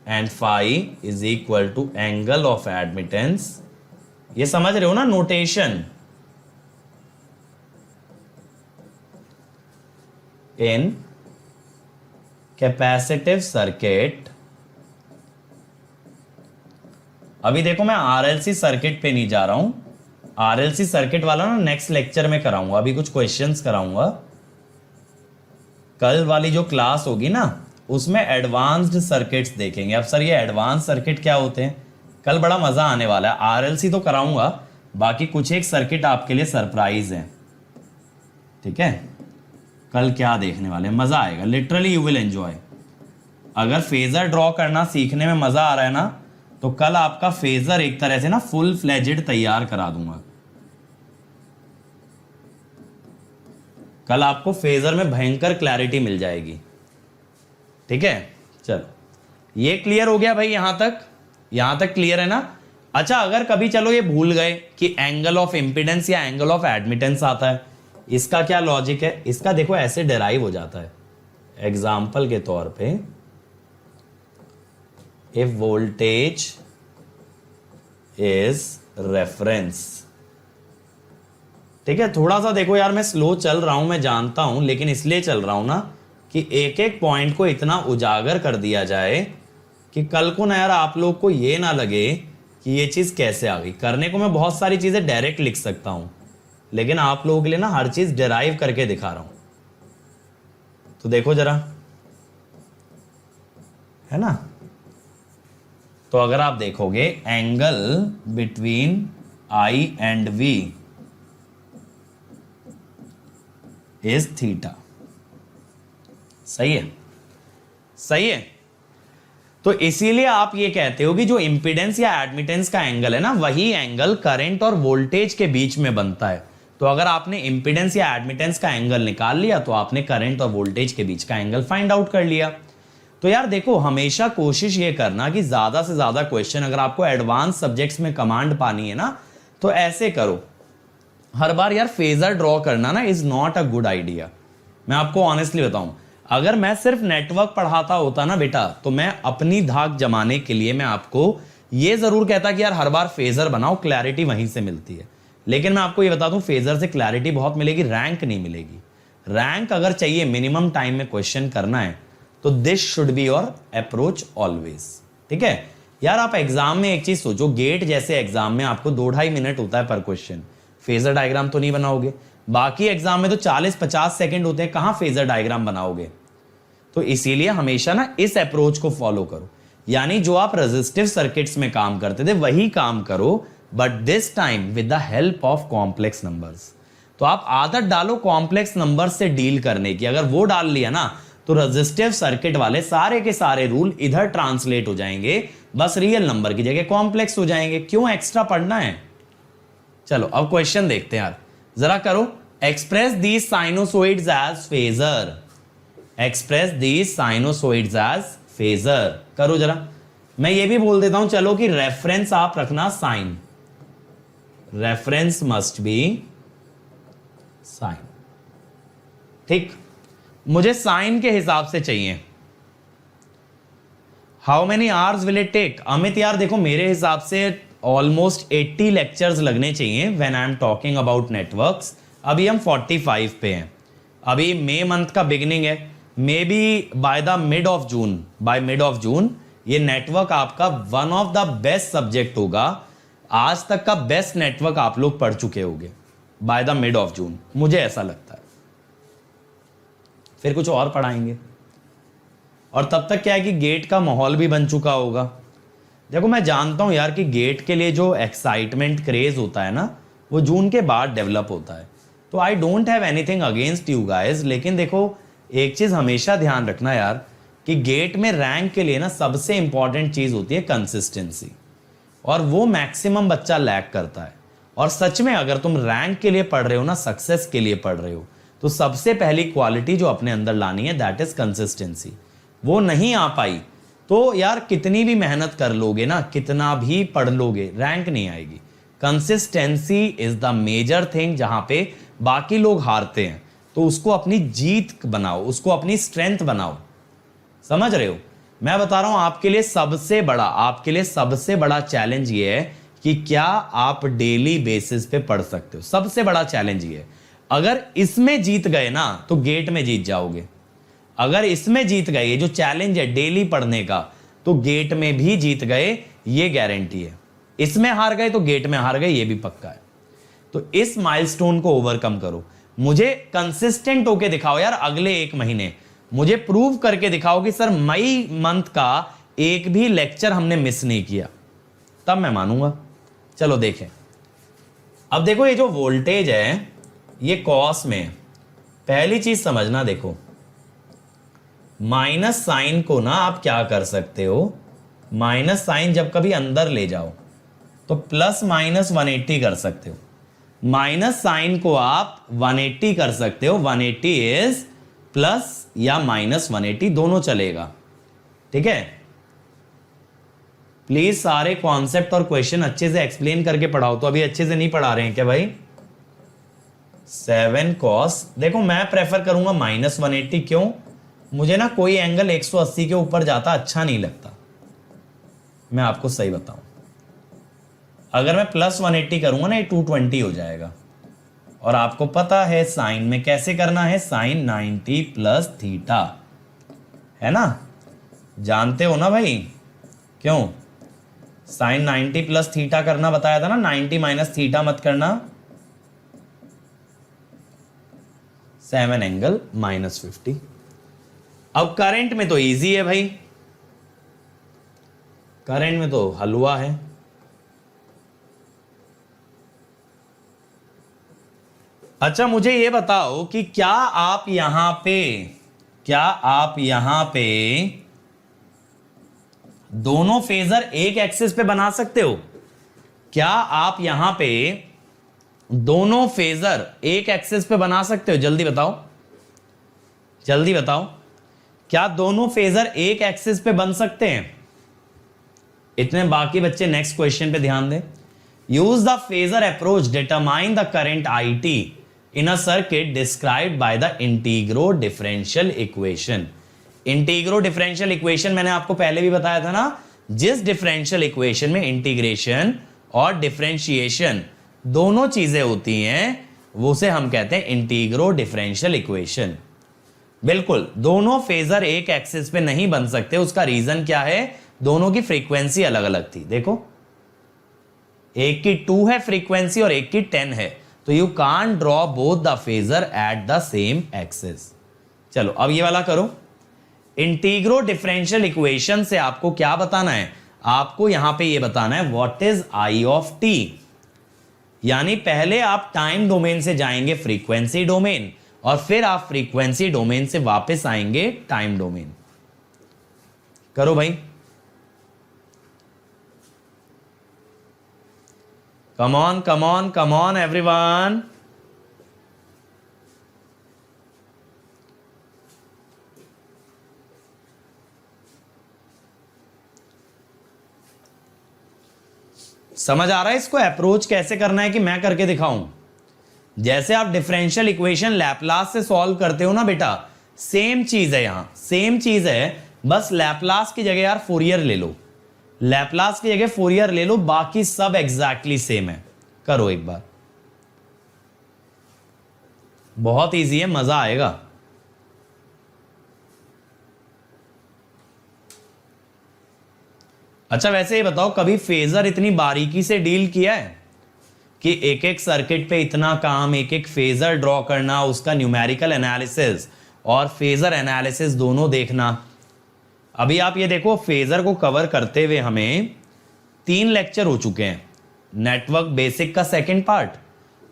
and phi is equal to angle of admittance। ये समझ रहे हो ना notation, इन capacitive circuit. अभी देखो मैं आरएलसी सर्किट पे नहीं जा रहा हूं, आरएलसी सर्किट वाला ना नेक्स्ट लेक्चर में कराऊंगा, अभी कुछ क्वेश्चंस कराऊंगा। कल वाली जो क्लास होगी ना उसमें एडवांस्ड सर्किट्स देखेंगे। अब सर ये एडवांस सर्किट क्या होते हैं, कल बड़ा मजा आने वाला है। आरएलसी तो कराऊंगा, बाकी कुछ एक सर्किट आपके लिए सरप्राइज है, ठीक है। कल क्या देखने वाले हैं, मजा आएगा, लिटरली यू विल एंजॉय। अगर फेजर ड्रॉ करना सीखने में मजा आ रहा है ना, तो कल आपका फेजर एक तरह से ना फुल फ्लेजेड तैयार करा दूंगा। कल आपको फेजर में भयंकर क्लैरिटी मिल जाएगी, ठीक है। चलो ये क्लियर हो गया भाई, यहां तक क्लियर है ना। अच्छा अगर कभी चलो ये भूल गए कि एंगल ऑफ इंपिडेंस या एंगल ऑफ एडमिटेंस आता है, इसका क्या लॉजिक है, इसका देखो ऐसे डेराइव हो जाता है। एग्जाम्पल के तौर पे, इफ वोल्टेज इज रेफरेंस, ठीक है। थोड़ा सा देखो यार मैं स्लो चल रहा हूं, मैं जानता हूं, लेकिन इसलिए चल रहा हूं ना कि एक एक पॉइंट को इतना उजागर कर दिया जाए कि कल को ना यार आप लोग को ये ना लगे कि ये चीज कैसे आ गई। करने को मैं बहुत सारी चीजें डायरेक्ट लिख सकता हूं, लेकिन आप लोगों के लिए ना हर चीज डिराइव करके दिखा रहा हूं। तो देखो जरा, है ना। तो अगर आप देखोगे angle between I and V is theta. सही है, सही है। तो इसीलिए आप ये कहते हो कि जो इंपीडेंस या एडमिटेंस का एंगल है ना, वही एंगल करंट और वोल्टेज के बीच में बनता है। तो अगर आपने इंपीडेंस या एडमिटेंस का एंगल निकाल लिया तो आपने करंट और वोल्टेज के बीच का एंगल फाइंड आउट कर लिया। तो यार देखो, हमेशा कोशिश ये करना कि ज्यादा से ज्यादा क्वेश्चन, अगर आपको एडवांस सब्जेक्ट्स में कमांड पानी है ना, तो ऐसे करो। हर बार यार फेजर ड्रॉ करना ना is not a good idea. मैं आपको ऑनेस्टली बताऊं, अगर मैं सिर्फ नेटवर्क पढ़ाता होता ना बेटा, तो मैं अपनी धाक जमाने के लिए मैं आपको ये जरूर कहता कि यार हर बार फेजर बनाओ, क्लैरिटी वहीं से मिलती है। लेकिन मैं आपको ये बता दूं, फेजर से क्लैरिटी बहुत मिलेगी, रैंक नहीं मिलेगी। रैंक अगर चाहिए, मिनिमम टाइम में क्वेश्चन करना है, तो this should be your approach always. ठीक है यार। आप एग्जाम में एक चीज सोचो, गेट जैसे एग्जाम में आपको 2-2.5 मिनट होता है पर क्वेश्चन, फेजर डायग्राम तो नहीं बनाओगे। बाकी एग्जाम में तो 40-50 सेकंड होते हैं, कहां फेजर डायग्राम बनाओगे। तो इसीलिए हमेशा ना इस अप्रोच को फॉलो करो, यानी जो आप रेजिस्टिव सर्किट्स में काम करते थे वही काम करो, but this time with the help of complex numbers. तो आप आदत डालो कॉम्प्लेक्स नंबर से डील करने की। अगर वो डाल लिया ना, तो रेजिस्टिव सर्किट वाले सारे के सारे रूल इधर ट्रांसलेट हो जाएंगे, बस रियल नंबर की जगह कॉम्प्लेक्स हो जाएंगे। क्यों एक्स्ट्रा पढ़ना है। चलो अब क्वेश्चन देखते हैं यार, जरा करो। Express these sinusoids as phasor. Express these sinusoids as phasor करो जरा। मैं ये भी बोल देता हूं चलो कि रेफरेंस आप रखना sine. Reference must be sine. ठीक, मुझे साइन के हिसाब से चाहिए। How many hours will it take. Amit यार देखो, मेरे हिसाब से ऑलमोस्ट 80 लेक्चर्स लगने चाहिए when I am talking about networks. अभी हम 45 पे हैं। अभी मई मंथ का बिगिनिंग है, may be by the mid of June, by mid of June ये नेटवर्क आपका one of the best subject होगा। आज तक का बेस्ट नेटवर्क आप लोग पढ़ चुके होंगे by the mid of June, मुझे ऐसा लगता है। फिर कुछ और पढ़ाएंगे, और तब तक क्या है कि गेट का माहौल भी बन चुका होगा। देखो मैं जानता हूं यार कि गेट के लिए जो एक्साइटमेंट क्रेज होता है ना, वो जून के बाद डेवलप होता है। तो I don't have anything against you guys, लेकिन देखो एक चीज हमेशा ध्यान रखना यार कि गेट में रैंक के लिए ना सबसे इंपॉर्टेंट चीज होती है कंसिस्टेंसी, और वो मैक्सिमम बच्चा लैक करता है। और सच में अगर तुम रैंक के लिए पढ़ रहे हो ना, सक्सेस के लिए पढ़ रहे हो, तो सबसे पहली क्वालिटी जो अपने अंदर लानी है दैट इज कंसिस्टेंसी। वो नहीं आ पाई तो यार कितनी भी मेहनत कर लोगे ना, कितना भी पढ़ लोगे, रैंक नहीं आएगी। Consistency is the major thing. जहां पे बाकी लोग हारते हैं तो उसको अपनी जीत बनाओ, उसको अपनी स्ट्रेंथ बनाओ। समझ रहे हो। मैं बता रहा हूं आपके लिए सबसे बड़ा चैलेंज ये है कि क्या आप डेली बेसिस पे पढ़ सकते हो। सबसे बड़ा चैलेंज ये है। अगर इसमें जीत गए ना तो गेट में जीत जाओगे। अगर इसमें जीत गए, ये जो चैलेंज है डेली पढ़ने का, तो गेट में भी जीत गए, ये गारंटी है। इसमें हार गए तो गेट में हार गए, ये भी पक्का है। तो इस माइलस्टोन को ओवरकम करो। मुझे कंसिस्टेंट होके दिखाओ यार, अगले 1 महीने मुझे प्रूव करके दिखाओ कि सर मई मंथ का एक भी लेक्चर हमने मिस नहीं किया, तब मैं मानूंगा। चलो देखें। अब देखो ये जो वोल्टेज है ये कॉस में, पहली चीज समझना, देखो माइनस साइन को ना आप क्या कर सकते हो, माइनस साइन जब कभी अंदर ले जाओ तो प्लस माइनस 180 कर सकते हो। माइनस साइन को आप 180 कर सकते हो। 180 इज प्लस या माइनस 180 दोनों चलेगा। ठीक है। प्लीज सारे कॉन्सेप्ट और क्वेश्चन अच्छे से एक्सप्लेन करके पढ़ाओ। तो अभी अच्छे से नहीं पढ़ा रहे हैं क्या भाई। 7 cos, देखो मैं प्रेफर करूंगा माइनस 180। क्यों, मुझे ना कोई एंगल 180 के ऊपर जाता अच्छा नहीं लगता। मैं आपको सही बताऊं, अगर मैं प्लस 180 करूंगा ना ये 220 हो जाएगा। और आपको पता है साइन में कैसे करना है, साइन 90 प्लस थीटा, है ना, जानते हो ना भाई। क्यों, साइन 90 प्लस थीटा करना बताया था ना, 90 माइनस थीटा मत करना। 7 एंगल -50। अब करंट में तो इजी है भाई, करंट में तो हलवा है। अच्छा मुझे ये बताओ कि क्या आप यहां पे दोनों फेजर एक एक्सिस पे बना सकते हो? क्या आप यहां पे दोनों फेजर एक एक्सिस पे बना सकते हो? जल्दी बताओ, जल्दी बताओ, क्या दोनों फेजर एक एक्सिस पे बन सकते हैं? इतने बाकी बच्चे नेक्स्ट क्वेश्चन पे ध्यान दें। Use the phasor approach, determine the current IT in a circuit described by the integro differential equation. Integro differential equation मैंने आपको पहले भी बताया था ना, जिस डिफरेंशियल इक्वेशन में इंटीग्रेशन और डिफरेंशिएशन दोनों चीजें होती हैं, वो से हम कहते हैं इंटीग्रो डिफरेंशियल इक्वेशन। बिल्कुल, दोनों फेजर एक एक्सिस पे नहीं बन सकते। उसका रीजन क्या है? दोनों की फ्रीक्वेंसी अलग अलग थी। देखो, एक की 2 है फ्रीक्वेंसी और एक की 10 है, तो you can't draw both the phasor at the same axis. चलो अब ये वाला करो। इंटीग्रो डिफरेंशियल इक्वेशन से आपको क्या बताना है? आपको यहां पे ये बताना है what is I of t। यानी पहले आप टाइम डोमेन से जाएंगे फ्रीक्वेंसी डोमेन, और फिर आप फ्रीक्वेंसी डोमेन से वापस आएंगे टाइम डोमेन। करो भाई, come on come on come on everyone. समझ आ रहा है इसको अप्रोच कैसे करना है कि मैं करके दिखाऊं? जैसे आप डिफरेंशियल इक्वेशन लैपलास से सॉल्व करते हो ना बेटा, सेम चीज है, यहां सेम चीज है, बस लैपलास की जगह यार फोरियर ले लो, लैपलास की जगह फोरियर ले लो, बाकी सब एग्जैक्टली सेम है। करो एक बार, बहुत इजी है, मजा आएगा। अच्छा वैसे ये बताओ, कभी फेजर इतनी बारीकी से डील किया है कि एक एक सर्किट पे इतना काम, एक एक फेजर ड्रॉ करना, उसका न्यूमेरिकल एनालिसिस और फेजर एनालिसिस दोनों देखना। अभी आप ये देखो, फेजर को कवर करते हुए हमें 3 लेक्चर हो चुके हैं। नेटवर्क बेसिक का सेकंड पार्ट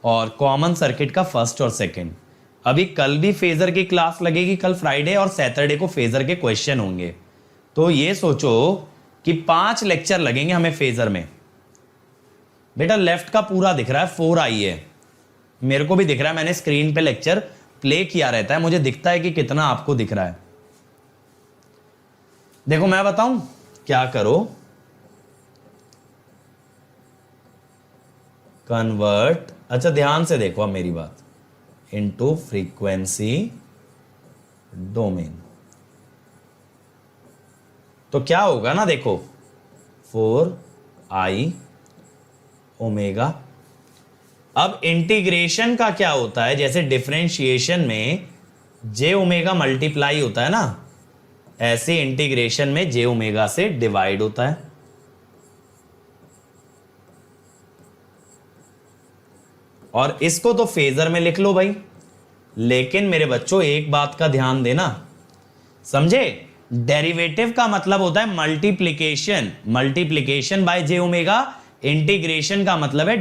और कॉमन सर्किट का फर्स्ट और सेकंड। अभी कल भी फेजर की क्लास लगेगी, कल फ्राइडे और सैटरडे को फेजर के क्वेश्चन होंगे। तो ये सोचो कि 5 लेक्चर लगेंगे हमें फेजर में। बेटा लेफ्ट का पूरा दिख रहा है, 4i है, मेरे को भी दिख रहा है, मैंने स्क्रीन पे लेक्चर प्ले किया रहता है, मुझे दिखता है कि कितना आपको दिख रहा है। देखो मैं बताऊं क्या करो, कन्वर्ट, अच्छा ध्यान से देखो अब मेरी बात, इनटू फ्रीक्वेंसी डोमेन। तो क्या होगा ना, देखो 4i ओमेगा। अब इंटीग्रेशन का क्या होता है, जैसे डिफरेंशिएशन में j ओमेगा मल्टीप्लाई होता है ना, ऐसे इंटीग्रेशन में j ओमेगा से डिवाइड होता है। और इसको तो फेजर में लिख लो भाई, लेकिन मेरे बच्चों एक बात का ध्यान देना, समझे? डेरिवेटिव का मतलब होता है multiplication, multiplication by j omega. Integration का मतलब है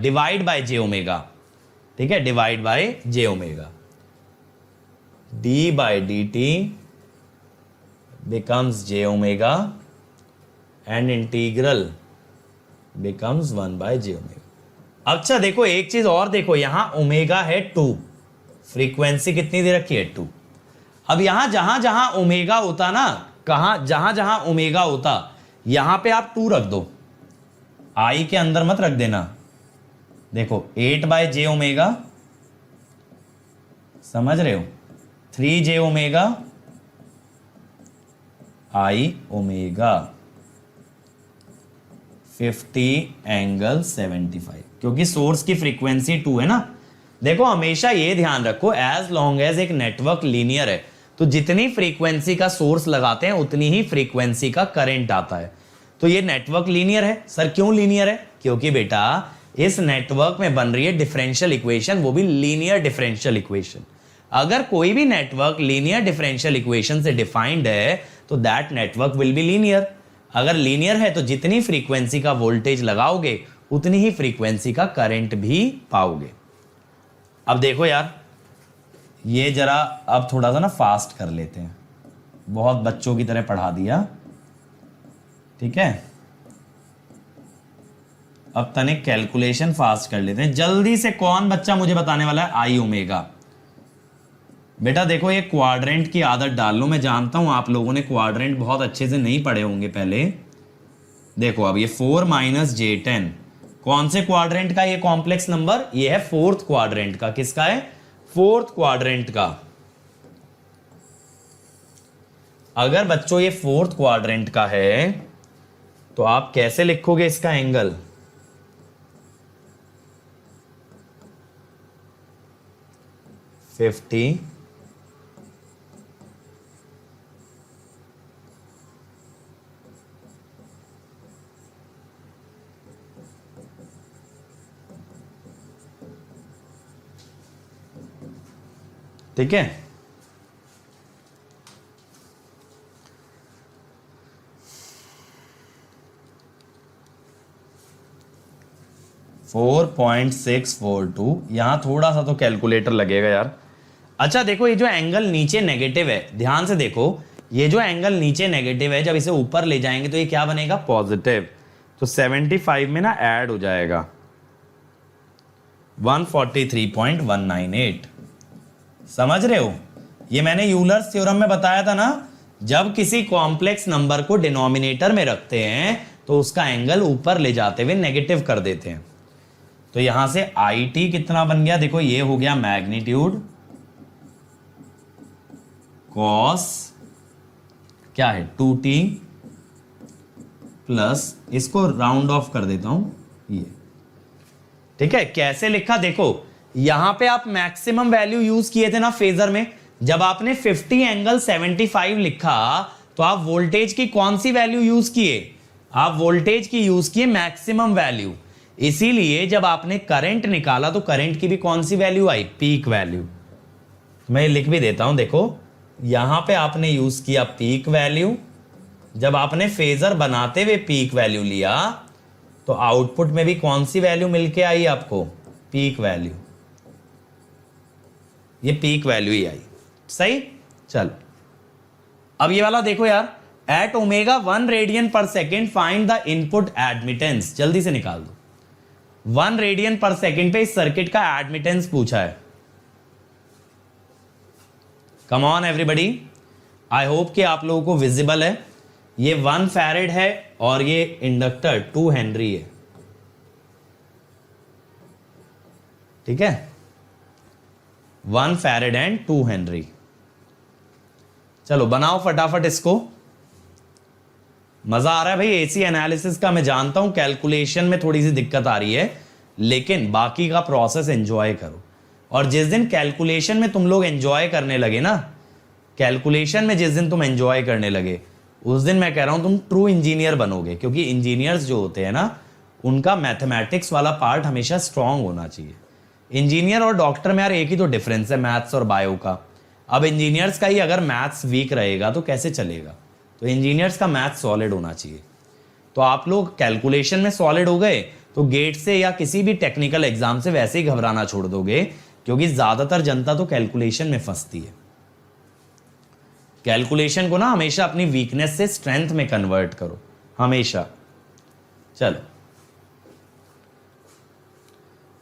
डिवाइड बाय जे ओमेगा, ठीक है, divide by j omega. D by d t becomes j omega and integral becomes 1 by j omega. अच्छा देखो एक चीज और देखो, यहां ओमेगा है 2, फ्रीक्वेंसी कितनी दे रखी है 2। अब यहां जहां जहां ओमेगा होता ना, जहां जहां ओमेगा होता, यहां पे आप 2 रख दो, आई के अंदर मत रख देना। देखो 8 बाय जे ओमेगा, समझ रहे हो, 3 जे ओमेगा आई ओमेगा 50 एंगल 75, क्योंकि सोर्स की फ्रीक्वेंसी 2 है ना। देखो हमेशा ये ध्यान रखो, एज लॉन्ग एज एक नेटवर्क लीनियर है, तो जितनी फ्रीक्वेंसी का सोर्स लगाते हैं उतनी ही फ्रीक्वेंसी का करंट आता है। तो ये नेटवर्क लीनियर है। सर क्यों लीनियर है? क्योंकि बेटा इस नेटवर्क में बन रही है डिफरेंशियल इक्वेशन, वो भी लीनियर डिफरेंशियल इक्वेशन। अगर कोई भी नेटवर्क लीनियर डिफरेंशियल इक्वेशन से डिफाइंड है तो that network will be linear. अगर लीनियर है तो जितनी फ्रीक्वेंसी का वोल्टेज लगाओगे उतनी ही फ्रीक्वेंसी का करंट भी पाओगे। अब देखो यार, ये जरा अब थोड़ा सा ना फास्ट कर लेते हैं, बहुत बच्चों की तरह पढ़ा दिया, ठीक है। अब तनिक कैलकुलेशन फास्ट कर लेते हैं जल्दी से। कौन बच्चा मुझे बताने वाला है आई ओमेगा? बेटा देखो, ये क्वाड्रेंट की आदत डाल लो। मैं जानता हूं आप लोगों ने क्वाड्रेंट बहुत अच्छे से नहीं पढ़े होंगे पहले। देखो अब ये 4 - J10 कौन से क्वाड्रेंट का ये कॉम्प्लेक्स नंबर? ये है फोर्थ क्वाड्रेंट का। किसका है? फोर्थ क्वाड्रेंट का। अगर बच्चों ये फोर्थ क्वाड्रेंट का है तो आप कैसे लिखोगे इसका एंगल? फिफ्टी ठीक है। 4.642। यहां थोड़ा सा तो कैलकुलेटर लगेगा यार। अच्छा देखो, ये जो एंगल नीचे नेगेटिव है, ध्यान से देखो, ये जो एंगल नीचे नेगेटिव है, जब इसे ऊपर ले जाएंगे तो ये क्या बनेगा? पॉजिटिव। तो 75 में ना ऐड हो जाएगा 143.198। समझ रहे हो? ये मैंने यूलर्स थ्योरम में बताया था ना, जब किसी कॉम्प्लेक्स नंबर को डिनोमिनेटर में रखते हैं तो उसका एंगल ऊपर ले जाते हुए नेगेटिव कर देते हैं। तो यहां से आई टी कितना बन गया? देखो ये हो गया मैग्नीट्यूड कॉस क्या है 2t प्लस, इसको राउंड ऑफ कर देता हूं ये, ठीक है। कैसे लिखा देखो, यहां पे आप मैक्सिमम वैल्यू यूज किए थे ना फेजर में। जब आपने 50 एंगल 75 लिखा तो आप वोल्टेज की कौन सी वैल्यू यूज किए? आप वोल्टेज की यूज किए मैक्सिमम वैल्यू। इसीलिए जब आपने करंट निकाला तो करंट की भी कौन सी वैल्यू आई? Peak value. मैं लिख भी देता हूं, देखो यहां पे आपने यूज किया पीक वैल्यू। जब आपने फेजर बनाते हुए पीक वैल्यू लिया तो आउटपुट में भी कौन सी वैल्यू मिलके आई आपको? Peak value. ये पीक वैल्यू ही आई, सही। चलो अब ये वाला देखो यार, एट ओमेगा 1 रेडियन पर second find the input admittance. जल्दी से निकाल दो। 1 रेडियन पर सेकेंड पे इस सर्किट का एडमिटेंस पूछा है। Come on everybody, I hope कि आप लोगों को विजिबल है। ये 1 फैरेड है और ये इंडक्टर 2 हेनरी है, ठीक है। 1 फैरेड एंड 2 हेनरी। चलो बनाओ फटाफट इसको। मजा आ रहा है भाई एसी एनालिसिस का। मैं जानता हूं कैलकुलेशन में थोड़ी सी दिक्कत आ रही है, लेकिन बाकी का प्रोसेस एंजॉय करो। और जिस दिन कैलकुलेशन में तुम लोग एंजॉय करने लगे ना, कैलकुलेशन में जिस दिन तुम एंजॉय करने लगे उस दिन मैं कह रहा हूं तुम ट्रू इंजीनियर बनोगे। क्योंकि इंजीनियर्स जो होते हैं ना, उनका मैथमेटिक्स वाला पार्ट हमेशा स्ट्रांग होना चाहिए। इंजीनियर और डॉक्टर में यार एक ही तो डिफरेंस है, मैथ्स और बायो का। अब इंजीनियर्स का ही अगर मैथ्स वीक रहेगा तो कैसे चलेगा? तो इंजीनियर्स का मैथ्स सॉलिड होना चाहिए। तो आप लोग कैलकुलेशन में सॉलिड हो गए तो गेट से या किसी भी टेक्निकल एग्जाम से वैसे ही घबराना छोड़ दोगे, क्योंकि ज्यादातर जनता तो कैलकुलेशन में फंसती है। कैलकुलेशन को ना हमेशा अपनी वीकनेस से स्ट्रेंथ में कन्वर्ट करो, हमेशा। चलो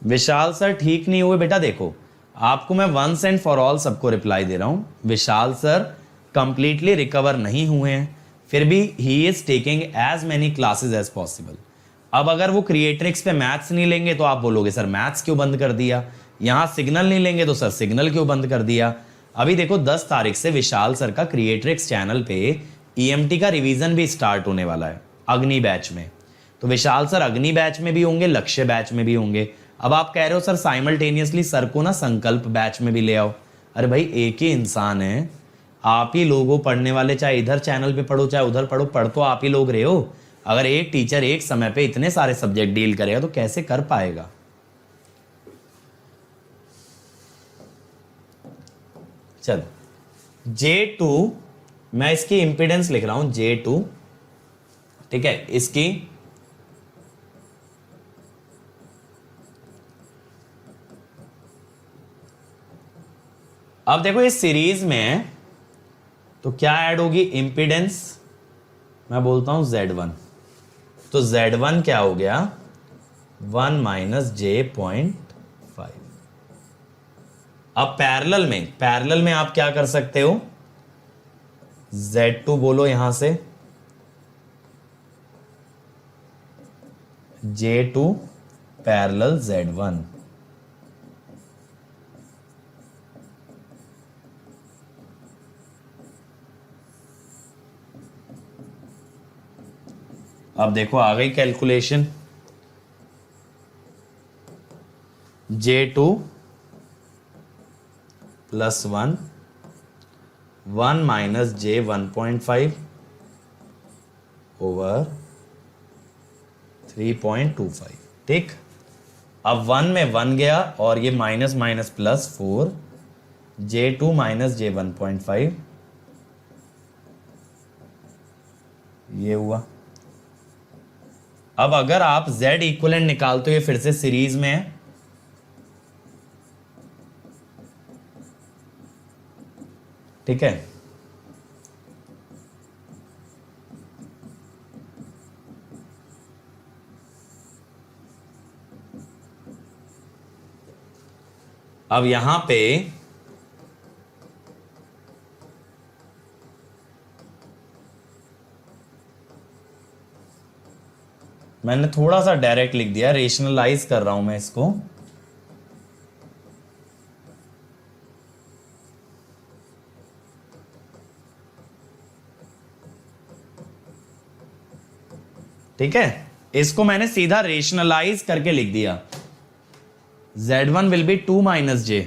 विशाल सर ठीक नहीं हुए बेटा। देखो आपको मैं वंस एंड फॉर ऑल सबको रिप्लाई दे रहा हूं, विशाल सर कंप्लीटली रिकवर नहीं हुए हैं, फिर भी he is taking as many classes as possible. अब अगर वो क्रिएट्रिक्स पे मैथ्स नहीं लेंगे तो आप बोलोगे सर मैथ्स क्यों बंद कर दिया, यहां सिग्नल नहीं लेंगे तो सर सिग्नल क्यों बंद कर दिया। अभी देखो 10 तारीख से विशाल सर का क्रिएट्रिक्स चैनल पे ईएमटी का रिवीजन भी स्टार्ट होने वाला है अग्नि बैच में। तो विशाल सर अग्नि बैच में भी होंगे, लक्ष्य बैच में भी होंगे। अब आप कह रहे हो सर साइमल्टेनियसली सर को ना संकल्प बैच में भी ले आओ। अरे भाई एक ही इंसान है, आप ही लोगों पढ़ने वाले, चाहे इधर चैनल पे पढ़ो चाहे उधर पढ़ो, पढ़ तो आप ही लोग रहे हो। अगर एक टीचर एक समय पे इतने सारे सब्जेक्ट डील करेगा तो कैसे कर पाएगा। चलो J2, मैं इसकी इंपीडेंस लिख रहा हूं J2, ठीक है। इसकी अब देखो इस सीरीज में तो क्या ऐड होगी, इंपीडेंस, मैं बोलता हूं Z1, तो Z1 क्या हो गया 1 माइनस J.5। अब पैरेलल में आप क्या कर सकते हो, Z2 बोलो यहां से, J2 पैरेलल Z1। अब देखो आ गई calculation, J2 plus 1 minus J1.5 over 3.25, ठीक। अब 1 में 1 गया और ये minus minus plus 4, J2 minus J1.5 ये हुआ। अब अगर आप Z इक्विवेलेंट निकालते हो, ये फिर से सीरीज में है, ठीक है। अब यहां पे मैंने थोड़ा सा डायरेक्ट लिख दिया, रेशनलाइज कर रहा हूं मैं इसको। ठीक है, इसको मैंने सीधा रेशनलाइज करके लिख दिया, Z1 will be 2 minus J।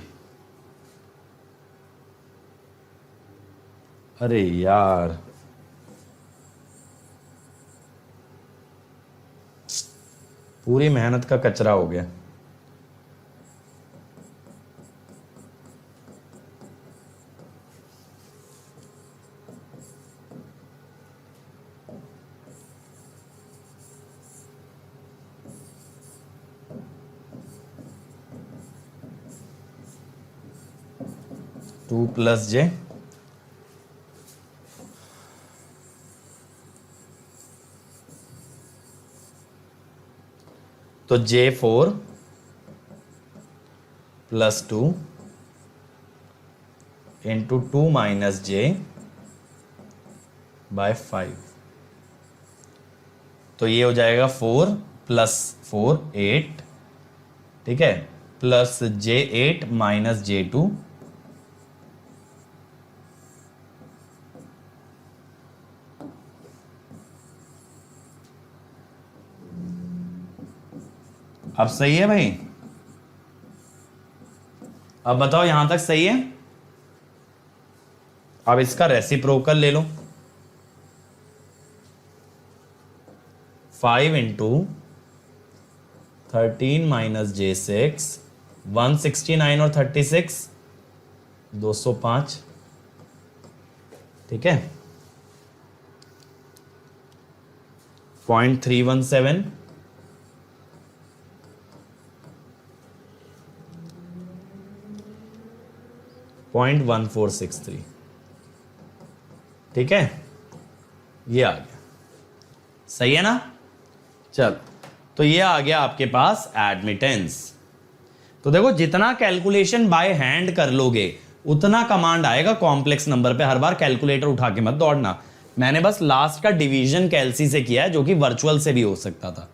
अरे यार पूरी मेहनत का कचरा हो गया। टू प्लस J, तो J4 plus 2 into 2 minus J by 5, तो ये हो जाएगा 4 प्लस 4 8, ठीक है, प्लस J8 माइनस J2, अब सही है भाई, अब बताओ यहां तक सही है। अब इसका रेसिप्रोकल ले लो, 5 इंटू 13 माइनस J6, 169 और 36 205, ठीक है, 0.317, .1463, ठीक है, ये आ गया, सही है ना। चल तो ये आ गया आपके पास एडमिटेंस। तो देखो जितना कैलकुलेशन बाय हैंड कर लोगे उतना कमांड आएगा कॉम्प्लेक्स नंबर पे। हर बार कैलकुलेटर उठा के मत दौड़ना, मैंने बस लास्ट का डिवीजन कैलसी से किया है, जो कि वर्चुअल से भी हो सकता था।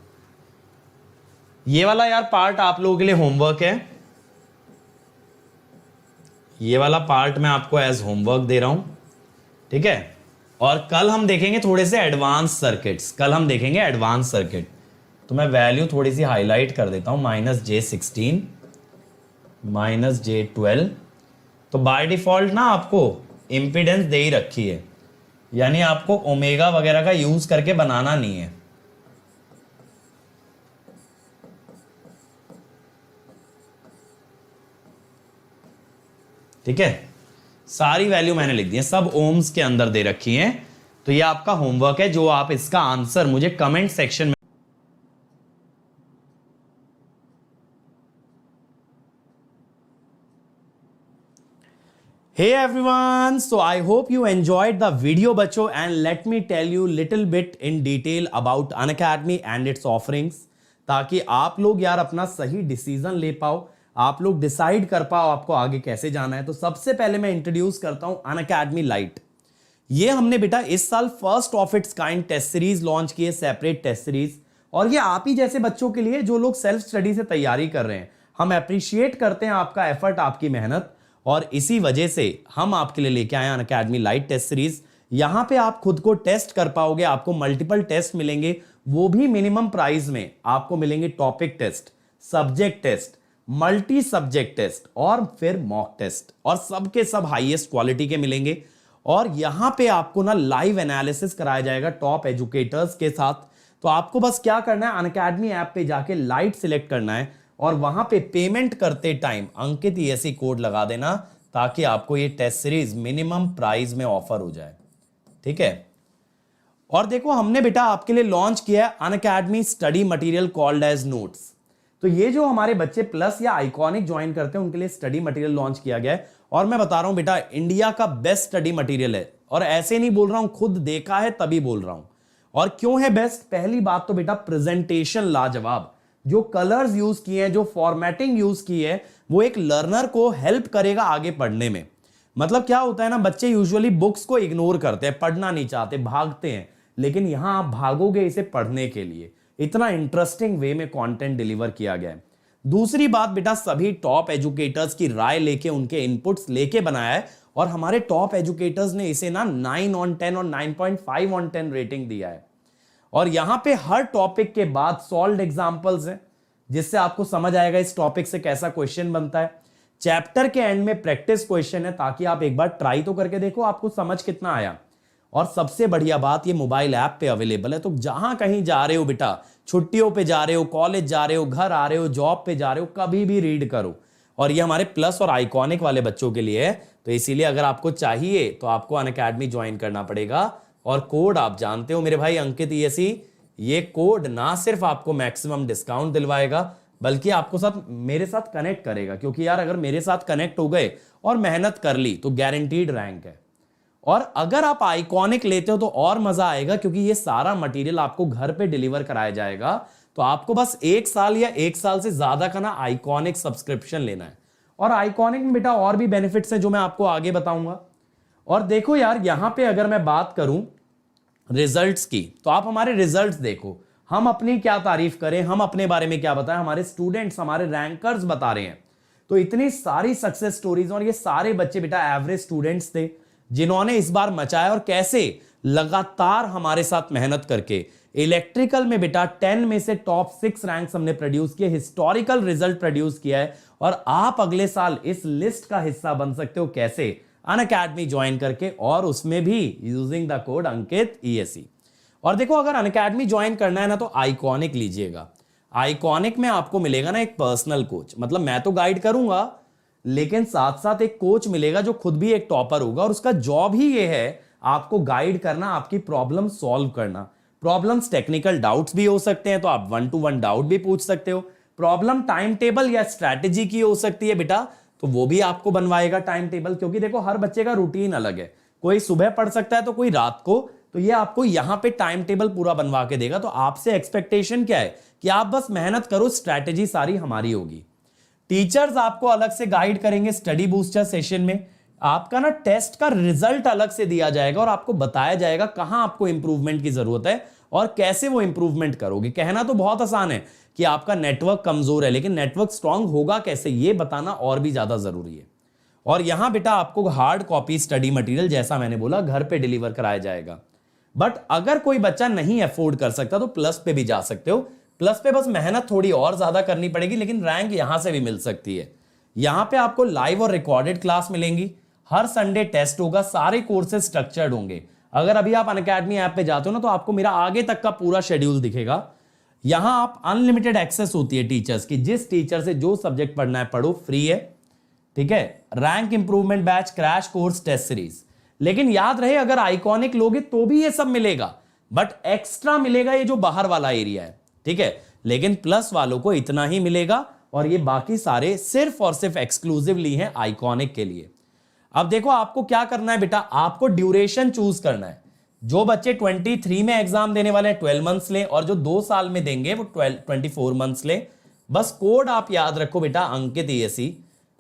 ये वाला यार पार्ट आप लोगों के लिए होमवर्क है, ये वाला पार्ट मैं आपको एज होमवर्क दे रहा हूं, ठीक है। और कल हम देखेंगे थोड़े से एडवांस सर्किट्स, कल हम देखेंगे एडवांस सर्किट। तो मैं वैल्यू थोड़ी सी हाईलाइट कर देता हूं, माइनस J16 माइनस J12। तो बाय डिफॉल्ट ना आपको इंपीडेंस दे ही रखी है, यानी आपको ओमेगा वगैरह का यूज करके बनाना नहीं है, ठीक है, सारी वैल्यू मैंने लिख दी है, सब ओम्स के अंदर दे रखी हैं। तो ये आपका होमवर्क है, जो आप इसका आंसर मुझे कमेंट सेक्शन में Hey everyone, so I hope you enjoyed the video बच्चों, and let me tell you little bit in detail about Unacademy and its offerings, ताकि आप लोग यार अपना सही डिसीजन ले पाओ, आप लोग डिसाइड कर पाओ आपको आगे कैसे जाना है। तो सबसे पहले मैं इंट्रोड्यूस करता हूं Unacademy लाइट। ये हमने बेटा इस साल first of its kind test series launch की है, सेपरेट टेस्ट सीरीज, और ये आप ही जैसे बच्चों के लिए जो लोग सेल्फ स्टडी से तैयारी कर रहे हैं। हम अप्रिशिएट करते हैं आपका एफर्ट, आपकी मेहनत, और इसी वजह से हम आपके लिए लेके आए अनअकैडमी लाइट टेस्ट सीरीज। यहां पे आप खुद को टेस्ट कर पाओगे, आपको मल्टीपल टेस्ट मिलेंगे, वो भी मिनिमम प्राइस में। आपको मिलेंगे topic test, subject test, multi subject test और फिर मॉक टेस्ट, और सबके सब हाईएस्ट क्वालिटी के मिलेंगे। और यहां पे आपको ना लाइव एनालिसिस कराया जाएगा टॉप एजुकेटर्स के साथ। तो आपको बस क्या करना है, अनअकैडमी ऐप पे जाके लाइट सिलेक्ट करना है और वहां पे पेमेंट करते टाइम अंकित ESE कोड लगा देना, ताकि आपको ये टेस्ट सीरीज मिनिमम प्राइस में ऑफर हो जाए। ठीक है, और देखो हमने बेटा आपके लिए लॉन्च किया है Unacademy study material called as notes. तो ये जो हमारे बच्चे प्लस या आइकॉनिक ज्वाइन करते हैं उनके लिए स्टडी मटेरियल लॉन्च किया गया है। और मैं बता रहा हूं बेटा, इंडिया का बेस्ट स्टडी मटेरियल है, और ऐसे नहीं बोल रहा हूं, खुद देखा है तभी बोल रहा हूं। और क्यों है बेस्ट? पहली बात तो बेटा प्रेजेंटेशन लाजवाब, जो कलर्स यूज किए हैं, जो फॉर्मेटिंग यूज की है, वो एक लर्नर को हेल्प करेगा आगे पढ़ने में। मतलब क्या होता है ना, बच्चे यूजुअली बुक्स को इग्नोर करते हैं, पढ़ना नहीं चाहते, भागते हैं, लेकिन यहां आप भागोगे इसे पढ़ने के लिए। इतना इंटरेस्टिंग वे में कंटेंट डिलीवर किया गया है। दूसरी बात बेटा, सभी टॉप एजुकेटर्स की राय लेके, उनके इनपुट्स लेके बनाया है, और हमारे टॉप एजुकेटर्स ने इसे ना 9 on 10 और 9.5 on 10 रेटिंग दिया है। और यहां पे हर टॉपिक के बाद सॉल्व्ड एग्जांपल्स हैं, जिससे आपको समझ आएगा इस टॉपिक से कैसा क्वेश्चन बनता है। चैप्टर के एंड में प्रैक्टिस क्वेश्चन है, ताकि आप एक बार ट्राई तो करके देखो आपको समझ कितना आया। और सबसे बढ़िया बात, ये मोबाइल ऐप पे अवेलेबल है, तो जहां कहीं जा रहे हो बेटा, छुट्टियों पे जा रहे हो, कॉलेज जा रहे हो, घर आ रहे हो, जॉब पे जा रहे हो, कभी भी रीड करो। और ये हमारे प्लस और आइकॉनिक वाले बच्चों के लिए है, तो इसीलिए अगर आपको चाहिए तो आपको अनअकैडमी ज्वाइन करना पड़ेगा। और कोड आप जानते हो मेरे भाई अंकित ESE, ये कोड ना सिर्फ आपको मैक्सिमम डिस्काउंट दिलवाएगा, बल्कि आपको साथ मेरे साथ कनेक्ट करेगा। क्योंकि यार अगर मेरे साथ कनेक्ट हो गए और मेहनत कर ली तो गारंटीड रैंक है। और अगर आप आइकॉनिक लेते हो तो और मजा आएगा, क्योंकि ये सारा मटेरियल आपको घर पे डिलीवर कराया जाएगा। तो आपको बस 1 साल या 1 साल से ज्यादा का ना आइकॉनिक सब्सक्रिप्शन लेना है। और आइकॉनिक में बेटा और भी बेनिफिट्स हैं जो मैं आपको आगे बताऊंगा। और देखो यार, यहां पे अगर मैं बात करूं रिजल्ट्स की, तो आप हमारे रिजल्ट्स देखो, हम अपनी क्या तारीफ करें, हम अपने बारे में क्या बताएं, हमारे स्टूडेंट्स, हमारे रैंकर्स बता रहे हैं। तो इतनी सारी सक्सेस स्टोरीज, और ये सारे बच्चे बेटा एवरेज स्टूडेंट्स थे, जिन्होंने इस बार मचाया, और कैसे लगातार हमारे साथ मेहनत करके इलेक्ट्रिकल में बेटा 10 में से टॉप 6 रैंक्स हमने प्रोड्यूस किए, हिस्टोरिकल रिजल्ट प्रोड्यूस किया है। और आप अगले साल इस लिस्ट का हिस्सा बन सकते हो, कैसे? अनअकैडमी ज्वाइन करके, और उसमें भी using the code Ankit ESE। और देखो, अगर अनअकैडमी ज्वाइन करना है ना, तो आइकॉनिक लीजिएगा। आइकॉनिक में आपको मिलेगा ना एक पर्सनल कोच, मतलब मैं तो गाइड करूंगा, लेकिन साथ साथ एक कोच मिलेगा जो खुद भी एक टॉपर होगा, और उसका जॉब ही ये है आपको गाइड करना, आपकी प्रॉब्लम सॉल्व करना। प्रॉब्लम्स टेक्निकल डाउट्स भी हो सकते हैं, तो आप 1-to-1 डाउट भी पूछ सकते हो। प्रॉब्लम टाइम टेबल या स्ट्रैटेजी की हो सकती है बेटा, तो वो भी आपको बनवाएगा टाइम टेबल। क्योंकि देखो हर बच्चे का रूटीन अलग है, कोई सुबह पढ़ सकता है तो कोई रात को, तो ये आपको यहां पे टाइम टेबल पूरा बनवा के देगा। तो आपसे एक्सपेक्टेशन क्या है कि आप बस मेहनत करो, स्ट्रैटेजी सारी हमारी होगी। टीचर्स आपको अलग से गाइड करेंगे स्टडी बूस्टर सेशन में। आपका ना टेस्ट का रिजल्ट अलग से दिया जाएगा, और आपको बताया जाएगा कहां आपको इंप्रूवमेंट की जरूरत है और कैसे वो इंप्रूवमेंट करोगे। कहना तो बहुत आसान है कि आपका नेटवर्क कमजोर है, लेकिन नेटवर्क स्ट्रांग होगा कैसे, ये बताना और भी ज्यादा जरूरी है। और यहां बेटा आपको हार्ड कॉपी स्टडी मटेरियल, जैसा मैंने बोला, घर पे डिलीवर कराया जाएगा। बट अगर कोई बच्चा नहीं अफोर्ड कर सकता तो प्लस पे भी जा सकते हो। प्लस पे बस मेहनत थोड़ी और ज्यादा करनी पड़ेगी, लेकिन रैंक यहां से भी मिल सकती है। यहां पे आपको लाइव और रिकॉर्डेड क्लास मिलेंगी, हर संडे टेस्ट होगा, सारे कोर्सेज स्ट्रक्चर्ड होंगे। अगर अभी आप अनअकैडमी ऐप पे जाते हो ना, तो आपको मेरा आगे तक का पूरा शेड्यूल दिखेगा। यहां आप अनलिमिटेड एक्सेस होती है टीचर्स की, जिस टीचर से जो सब्जेक्ट पढ़ना है पढ़ो, फ्री है। ठीक है, rank improvement batch, crash course, test series. लेकिन याद रहे अगर आइकॉनिक लोगे तो भी ये सब मिलेगा, बट एक्स्ट्रा मिलेगा ये जो बाहर वाला एरिया है, ठीक है। लेकिन प्लस वालों को इतना ही मिलेगा और ये बाकी सारे सिर्फ और सिर्फ एक्सक्लूसिवली हैं आइकॉनिक के लिए। अब देखो आपको क्या करना है बेटा, आपको ड्यूरेशन चूज करना है। जो बच्चे 23 में एग्जाम देने वाले हैं 12 मंथ्स ले, और जो 2 साल में देंगे वो 24 मंथ्स ले। बस कोड आप याद रखो बेटा, अंकित ESE।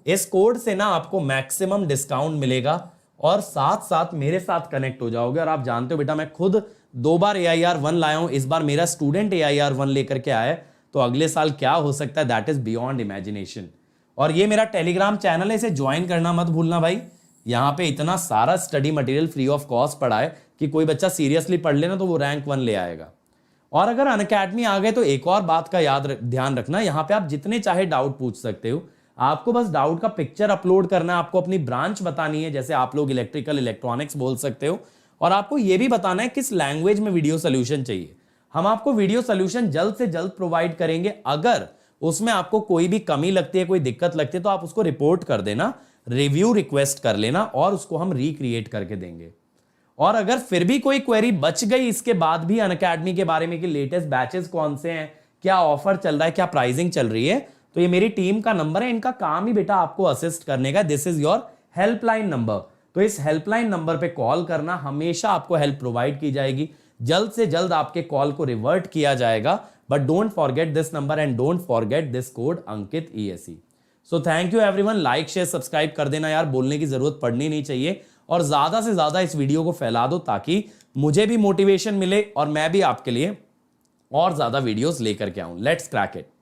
इस कोड से ना आपको मैक्सिमम डिस्काउंट मिलेगा और साथ साथ मेरे साथ कनेक्ट हो जाओगे। और आप जानते हो बेटा मैं खुद 2 बार AIR1 लाया हूं, इस बार मेरा स्टूडेंट AIR1 लेकर के आया है, तो अगले साल क्या हो सकता है दैट इज बियॉन्ड इमेजिनेशन। और ये मेरा टेलीग्राम चैनल है, इसे ज्वाइन करना मत भूलना भाई। यहां पे इतना सारा study material free of cost पड़ा है कि कोई बच्चा सीरियसली पढ़ लेना तो वो रैंक 1 ले आएगा। और अगर अनअकैडमी आ गए तो एक और बात का ध्यान रखना, यहां पे आप जितने चाहे डाउट पूछ सकते हो। आपको बस डाउट का पिक्चर अपलोड करना है, आपको अपनी ब्रांच बतानी है, जैसे आप लोग इलेक्ट्रिकल इलेक्ट्रॉनिक्स बोल सकते हो, और आपको यह भी बताना है किस लैंग्वेज में वीडियो सोल्यूशन चाहिए। हम आपको वीडियो सोल्यूशन जल्द से जल्द प्रोवाइड करेंगे। अगर उसमें आपको कोई भी कमी लगती है, कोई दिक्कत लगती है, तो आप उसको रिपोर्ट कर देना, रिव्यू रिक्वेस्ट कर लेना और उसको हम रिक्रिएट करके देंगे। और अगर फिर भी कोई क्वेरी बच गई इसके बाद भी अनअकैडमी के बारे में कि लेटेस्ट बैचेस कौन से हैं, क्या ऑफर चल रहा है, क्या प्राइसिंग चल रही है, तो ये मेरी टीम का नंबर है। इनका काम ही बेटा आपको असिस्ट करने का। This is your helpline number. तो इस हेल्पलाइन नंबर पे कॉल करना, हमेशा आपको हेल्प प्रोवाइड की जाएगी। जल्द से जल्द आपके कॉल को रिवर्ट किया जाएगा। But don't forget this number and don't forget this code Ankit ESE। So thank you everyone. Like share subscribe कर देना यार, बोलने की जरूरत पड़नी नहीं चाहिए। और ज्यादा से ज्यादा इस वीडियो को फैला दो ताकि मुझे भी मोटिवेशन मिले और मैं भी आपके लिए और ज्यादा वीडियोस लेकर के आऊं। Let's crack it.